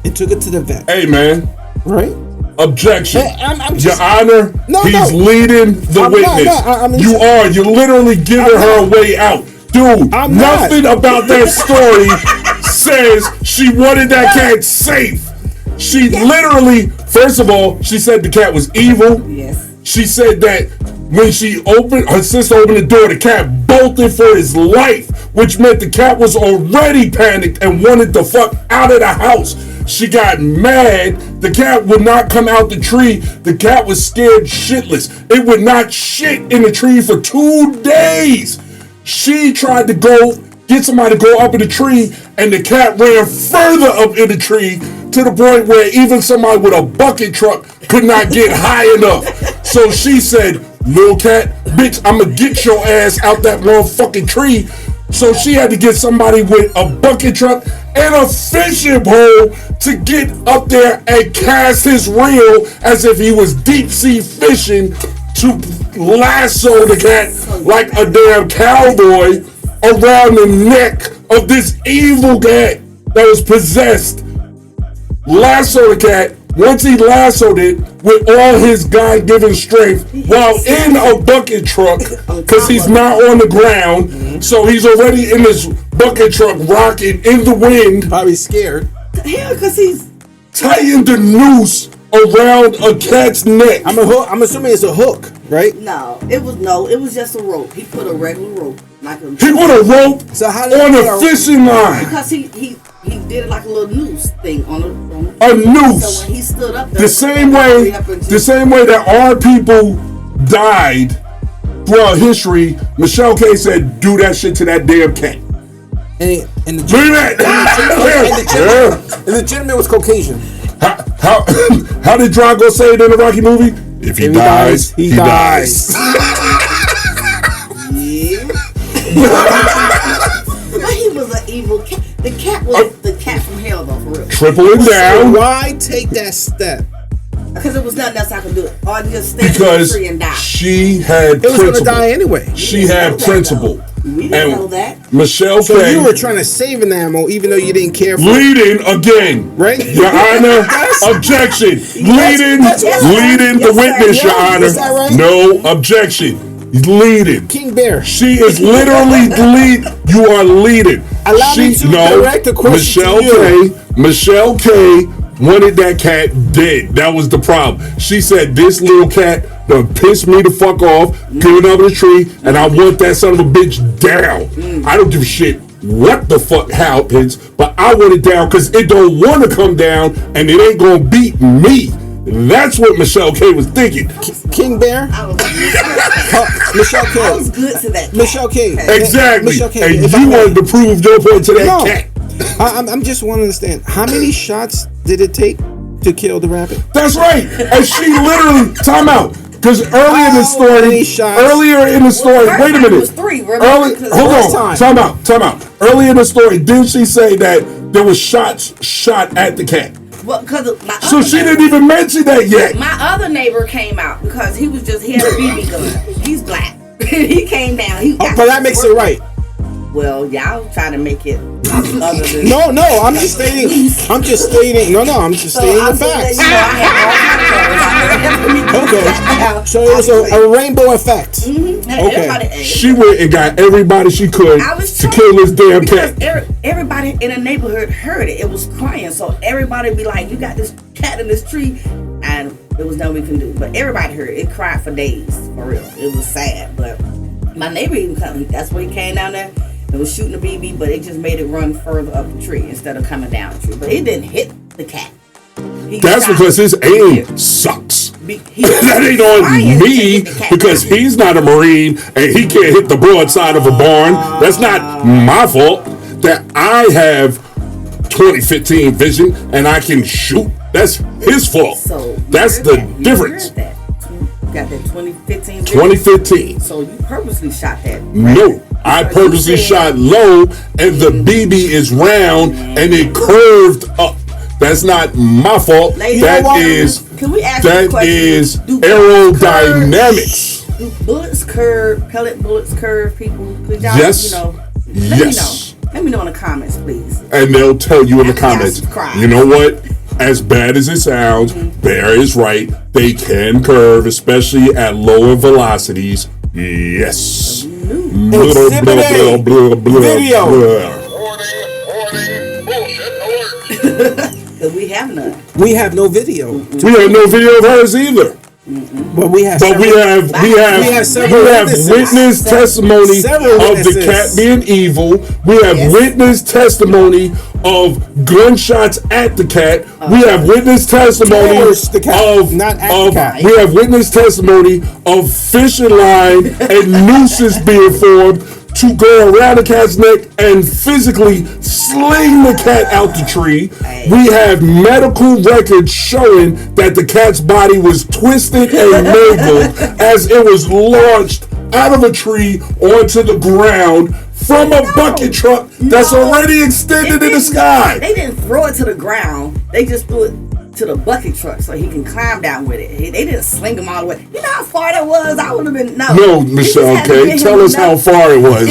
and took it to the vet, Hey, man. right? Objection. Hey, I'm Your just- Honor, No, he's no. leading the I'm not, witness. I'm You are. You're literally giving her a not. way out. Dude, I'm not. nothing about that story says she wanted that cat safe. She literally, first of all, she said the cat was evil. Yes. She said that when her sister opened the door, the cat bolted for his life, which meant the cat was already panicked and wanted the fuck out of the house. She got mad. The cat would not come out the tree. The cat was scared shitless. It would not shit in the tree for 2 days. She tried to get somebody to go up in the tree, and the cat ran further up in the tree to the point where even somebody with a bucket truck could not get high enough. So she said, little cat, bitch, I'ma get your ass out that motherfucking tree. So she had to get somebody with a bucket truck and a fishing pole to get up there and cast his reel as if he was deep sea fishing to lasso the cat like a damn cowboy around the neck of this evil cat that was possessed. Lasso the cat. Once he lassoed it with all his God-given strength while in a bucket truck, because he's not on the ground, so he's already in this bucket truck rocking in the wind, Probably scared. Yeah, because he's. tightened the noose around a cat's neck. I'm assuming it's a hook, right? No, it was just a rope. He put a regular rope. Like a, He put a rope So how did on he a put a- fishing line. because he did it like a little noose thing on a A So noose. when he stood up there, The same way that our people died throughout history, Michelle K said, do that shit to that damn cat. And the Look at that. and the gentleman was Caucasian. How did Drago say it in the Rocky movie? If he dies, he dies. Yeah. But he was an evil cat. The cat was the cat from hell, though, for real. Tripling down. Why take that step? Because there was nothing else I could do. Or just stand in the Because tree and die. she had It was principle. gonna die anyway. She had principle. We didn't know that. Michelle So K. you were trying to save an animal even though you didn't care for it, leading again. right? Your Honor, objection. Leading yes, sir. the Yes, sir. witness, Your Yeah, Honor. is that right? No objection. Leading. King Bear. She is literally lead. You are leading. Allow me to direct the question to you. Michelle K wanted that cat dead. That was the problem. She said, this little cat done pissed me the fuck off, going up the tree, and I want that son of a bitch down. I don't give a shit what the fuck happens, but I want it down because it don't want to come down and it ain't gonna beat me. That's what Michelle K was thinking. King Bear. I was, Michelle K. I was good to that cat. Michelle K. Exactly. Michelle K. And if I you may- wanted to prove your point to that No. cat. I'm just want to understand how many shots did it take to kill the rabbit? That's right. And she literally, time out. Because earlier in the How many story, shots? wait a minute. It was 3. Remember? Early, 'Cause hold first on, time. time out. Earlier in the story, didn't she say that there was shots shot at the cat? Well, because my So other she neighbor- didn't even mention that yet. My other neighbor came out because he had a BB gun. He's black. He came down. But that makes it right. Well, y'all try to make it other than No, I'm just stating. I'm just stating the facts. Okay. So it was a rainbow effect. Okay. She went and got everybody she could I was to trying- kill this damn because cat. everybody in the neighborhood heard it. It was crying, so everybody would be like, "You got this cat in this tree," and there was nothing we can do. But everybody heard it. It cried for days, for real. It was sad, but my neighbor even come. That's when he came down there. It was shooting a BB, but it just made it run further up the tree instead of coming down the tree. But it didn't hit the cat. He That's shot- because his aim sucks. He- That ain't on trying to me hit the cat. because he's not a Marine and he can't hit the broadside of a barn. That's not my fault. That I have 2015 vision and I can shoot. That's his fault. So that's the difference. You got that 2015 vision? 2015. So you purposely shot that? No, I purposely shot low, and the BB is round and it curved up. That's not my fault. That is aerodynamics. Do bullets curve? Pellet bullets curve? People, could y'all, yes. Let me know in the comments, please. And they'll tell you in the comments. You know what? As bad as it sounds, Bear is right. They can curve, especially at lower velocities. Yes. Video. Because we have none. We have no video. We have no video of hers either. But we have witness testimony of the cat being evil. We have witness testimony of gunshots at the cat. We have witness testimony we have witness testimony of fishing line and nooses being formed to go around the cat's neck and physically sling the cat out the tree. We have medical records showing that the cat's body was twisted and mangled as it was launched out of a tree onto the ground from a bucket truck that's already extended in the sky. They didn't throw it to the ground. They just threw it to the bucket truck so he can climb down with it. They didn't sling him all the way. You know how far that was? I would have been No, Michelle, okay? Tell us how far it was.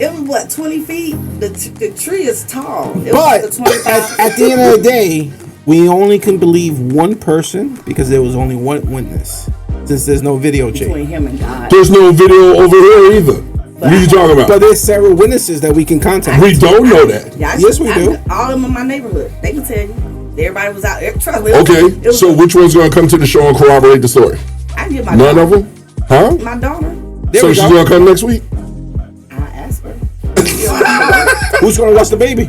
It was what, 20 feet? The tree is tall. But at the end of the day, we only can believe one person because there was only one witness. Since there's no video chain. Between him and God. There's no video over here either. What are you talking about? But there's several witnesses that we can contact. We don't know that. Yes, we do. All of them in my neighborhood. They can tell you. Everybody was out there. Okay, so which one's going to come to the show and corroborate the story? I can get my None daughter. of them? Huh? My daughter. So she's going to come next week? I asked her. Who's going to watch the baby?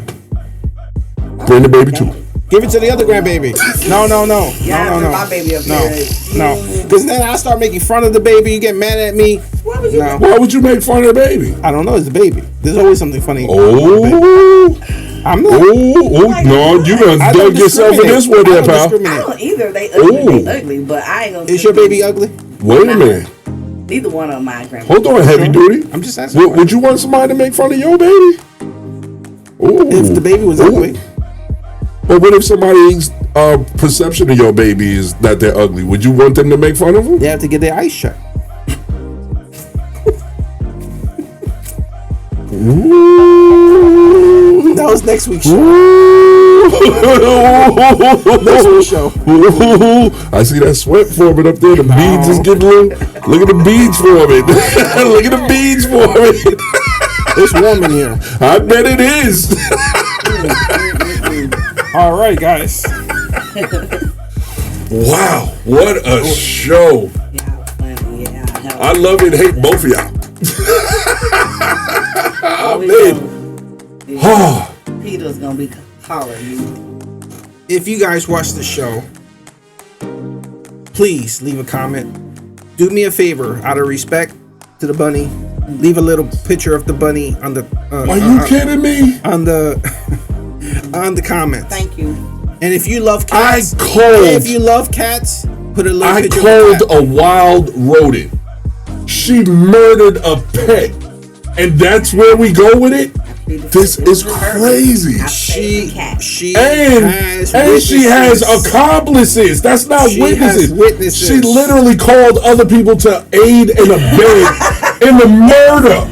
Bring the baby too. Give it to the other grandbaby. No. My baby up there. No. Because then I start making fun of the baby. You get mad at me. Why would you? Why would you make fun of the baby? I don't know. It's a baby. There's always something funny. I'm not. No, you done dug yourself in this one there, pal. I don't either. They ugly, but I ain't gonna. Is your baby ugly? Wait a minute. Neither one of my grandmas. Hold on, heavy duty. I'm just asking. Would you want somebody to make fun of your baby? If the baby was ugly. But what if somebody's perception of your baby is that they're ugly? Would you want them to make fun of them? They have to get their eyes checked. That was next week's show. Next week's show. I see that sweat forming up there. The beads is getting low. Look at the beads forming. Look at the beads forming. It's warm in here. I bet it is. All right, guys. Wow, what a show. I love and hate both of y'all. Peter's gonna be calling you. If you guys watch the show, please leave a comment. Do me a favor, out of respect to the bunny, leave a little picture of the bunny on the. Are you kidding me? On the on the comments. Thank you. And if you love cats, put a little picture. I called a wild rodent. She murdered a pet, and that's where we go with it. This is crazy. She has accomplices. That's not witnesses. She literally called other people to aid and abet in the murder.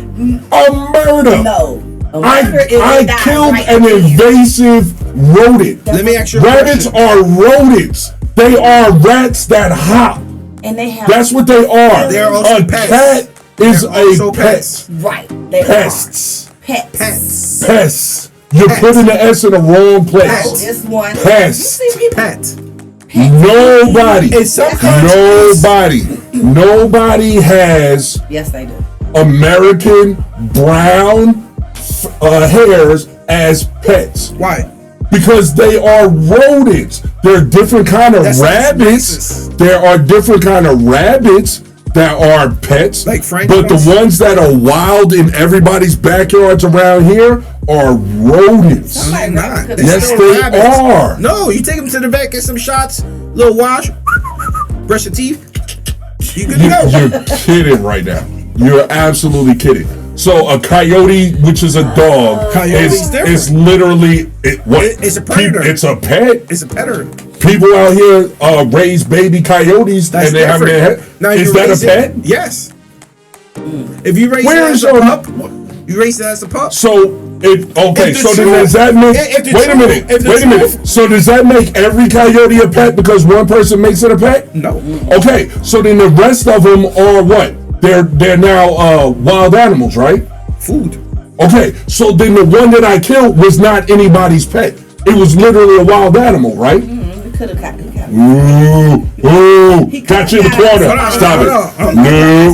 A murder. No. I killed an invasive rodent. Let me ask you a Rabbits are rodents. They are rats that hop. And they have. That's what they are. They're also pets. Cat is a pet. Pets. Right. They Pests. are. Pets. Pests. You're putting the S in the wrong place. This one. Pests. Pet. Nobody has. Yes, they do. American brown hares as pets. Why? Because they are rodents. There are different kind of rabbits. There are different kind of rabbits that are pets. Like Frank. But the ones that are wild in everybody's backyards around here are rodents. They're not. They're Yes, still they rabbits. are. No, you take them to the vet, get some shots, little wash, brush your teeth. You good to go. You're kidding right now. You're absolutely kidding. So a coyote, which is a dog, Coyote's different. is literally It's a predator. It's a pet. It's a predator. People out here raise baby coyotes That's and they have their head. Now, Is you that raise a pet? it- Yes. If you raise Where it is as a your- pup, you raise it as a pup. So okay. If the So then truth- does that make? if the Wait a truth- minute. if the Wait a minute. truth- So does that make every coyote a pet because one person makes it a pet? No. Okay. So then the rest of them are what? They're now wild animals, right? Food. Okay, so then the one that I killed was not anybody's pet. It was literally a wild animal, right? We could have got it. Ooh, got you in the corner. Hold on, Stop hold it. on.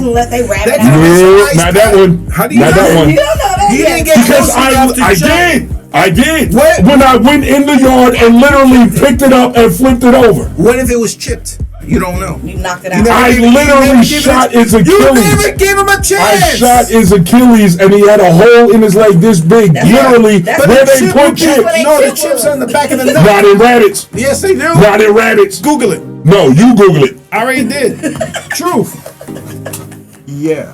No, Let they rabbit That- out. no, Nice not that pet. one. How do you Not know that that? one. You don't know that You yet. didn't get Because close enough to check. I did. What? When I went in the yard and literally picked it up and flipped it over. What if it was chipped? You don't know. You knocked it You out. never I gave- you never literally gave it- shot his You Achilles. never gave him a chance. I shot his Achilles and he had a hole in his leg this big. Literally, that's where what they chip- put that's chips. what they No, the chip chips was. on the back of the neck. Not in rabbits. Yes, they do. Not in rabbits. Google it. No, you Google it. I already did. Truth. Yeah.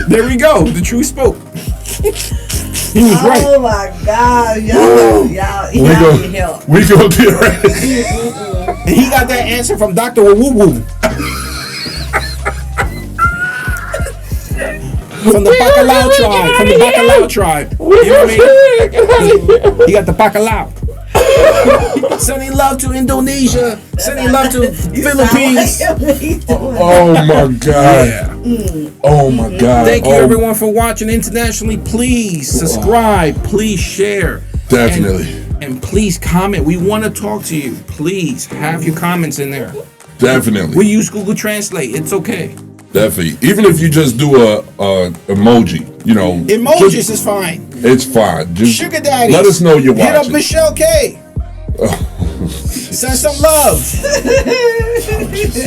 There we go. The truth spoke. He was right. Oh my God, y'all need help. We go get ready. And he got that answer from Dr. Woo Woo. From the Bacalao tribe. From the Bacalao tribe. You know what I mean? He got the Bacalao. Sending love to Indonesia. Sending love to Philippines. Oh my God. Oh my God. Thank you everyone for watching internationally. Please subscribe. Please share. Definitely. And please comment. We want to talk to you. Please have your comments in there. Definitely. We use Google Translate. It's okay. Definitely. Even if you just do a emoji, you know. Emojis is fine. It's fine. Just Sugar daddy. let us know you're Hit up watching. Michelle K. Send some love.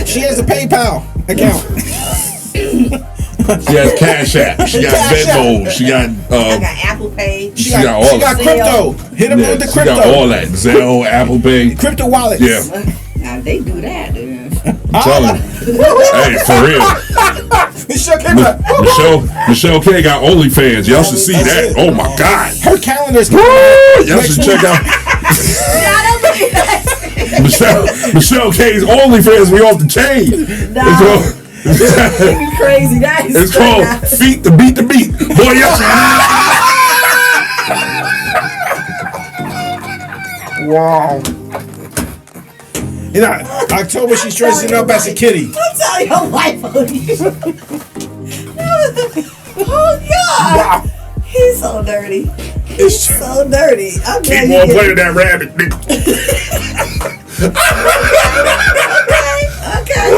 She has a PayPal account. She has Cash App. She got Cash App. Venmo. She got I got Apple Pay. she got all She got that. crypto. Hit him Yeah, with the she got all crypto. that. Zelle, Apple Pay. Crypto wallets. Yeah. Now they do that. Tell him. Hey, for real. Michelle K. Michelle K got OnlyFans. Y'all should see That's that. it. Oh my God. Her calendar's Woo! Y'all Next should week. check out Michelle K's OnlyFans. We off the chain. It'd be crazy. That is It's called Feet to Beat the Beat. Boy, yes. Wow. You know, October she's dressing up as a kitty. Don't tell your wife on you. Oh God. Wow. He's so dirty. It's true. So dirty. I'm glad Keep you on did- playing that rabbit, nigga. Okay.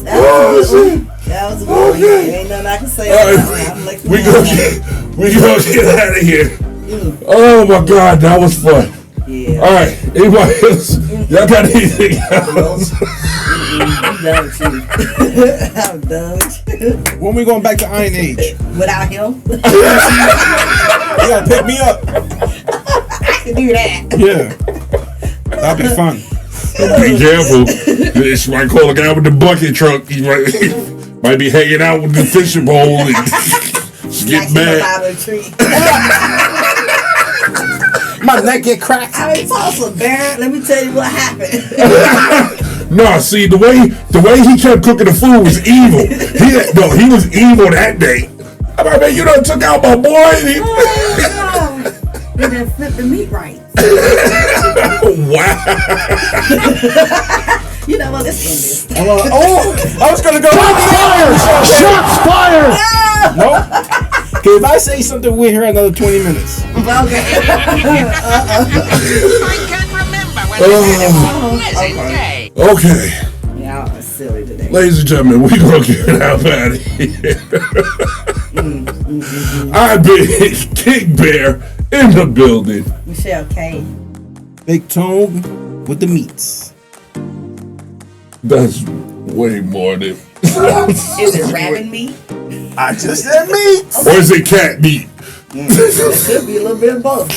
That was a good one. Ain't nothing I can say All about right, that. I'm like, we gonna get out of here. Oh my God, that was fun. Yeah. All right, anybody else? Y'all got anything else? I'm done with you. I'm done with you. When we going back to Iron Age? Without him, You gotta pick me up. I can do that. Yeah. That'd be fun. Be careful. This might call a guy with the bucket truck. He might be hanging out with the fishing pole and just get Snatch him mad. up out of the tree. My neck get cracked. I mean, Tulsa Bear, let me tell you what happened. No, see the way he kept cooking the food was evil. He was evil that day. I mean, you done took out my boy. Oh, they didn't flip the meat right. Wow. You know what? Let's end this. I was gonna go. Shots fired! Nope. Cause if I say something, we're here another 20 minutes. Okay. I can't remember when I had a pleasant day. Okay, Y'all are silly today. ladies and gentlemen, we gonna get out of here. I've been King Bear in the building. Michelle K. Big Tone with the meats. That's way more than. Is it rabbit meat? I just said meat. Or is it cat meat? It could be a little bit of both.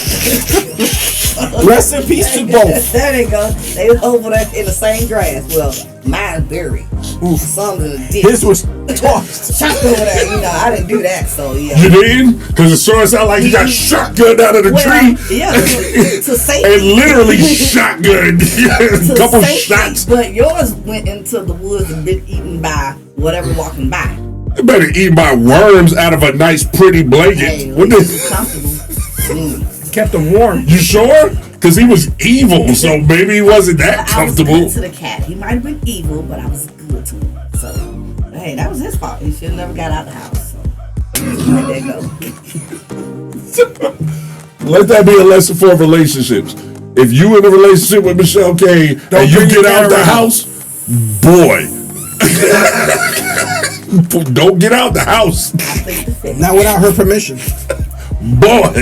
Rest in peace to both. There they go. They over there in the same grass. Well, mine's buried. Oof. Some in the ditch. His was tossed. Shot over there. You know, I didn't do that. So yeah. You didn't? Because it sure sounded like you got shotgun out of the tree. Yeah. To safety. And literally shotgun. A couple safety, shots. But yours went into the woods and been eaten by whatever walking by. You better eat by worms out of a nice, pretty blanket. Hey, What it's comfortable. Kept him warm. You sure? Because he was evil, so maybe he wasn't that I was comfortable. good to the cat. He might have been evil, but I was good to him. So, hey, that was his fault. He should have never got out the house. So, there you go. Let that be a lesson for relationships. If you in a relationship with Michelle K and you get out the house, boy. Don't get out the house. Not without her permission. Boy,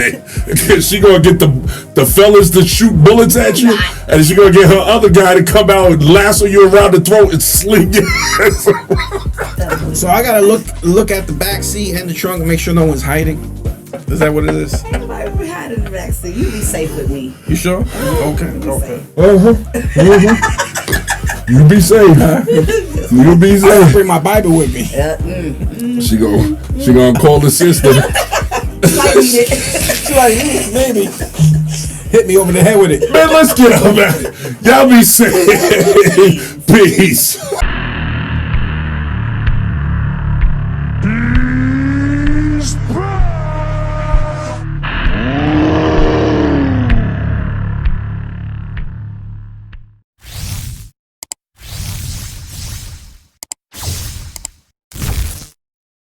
she gonna get the fellas to shoot bullets at you, and she gonna get her other guy to come out and lasso you around the throat and sling you. So I gotta look at the back seat and the trunk and make sure no one's hiding. Is that what it is? Ain't nobody be hiding in the backseat. You be safe with me. You sure? Okay. You be safe. You be I safe. bring my Bible with me. She gonna call the sister. She like, maybe hit me over the head with it. Man, let's get up, man. Y'all be safe. Peace.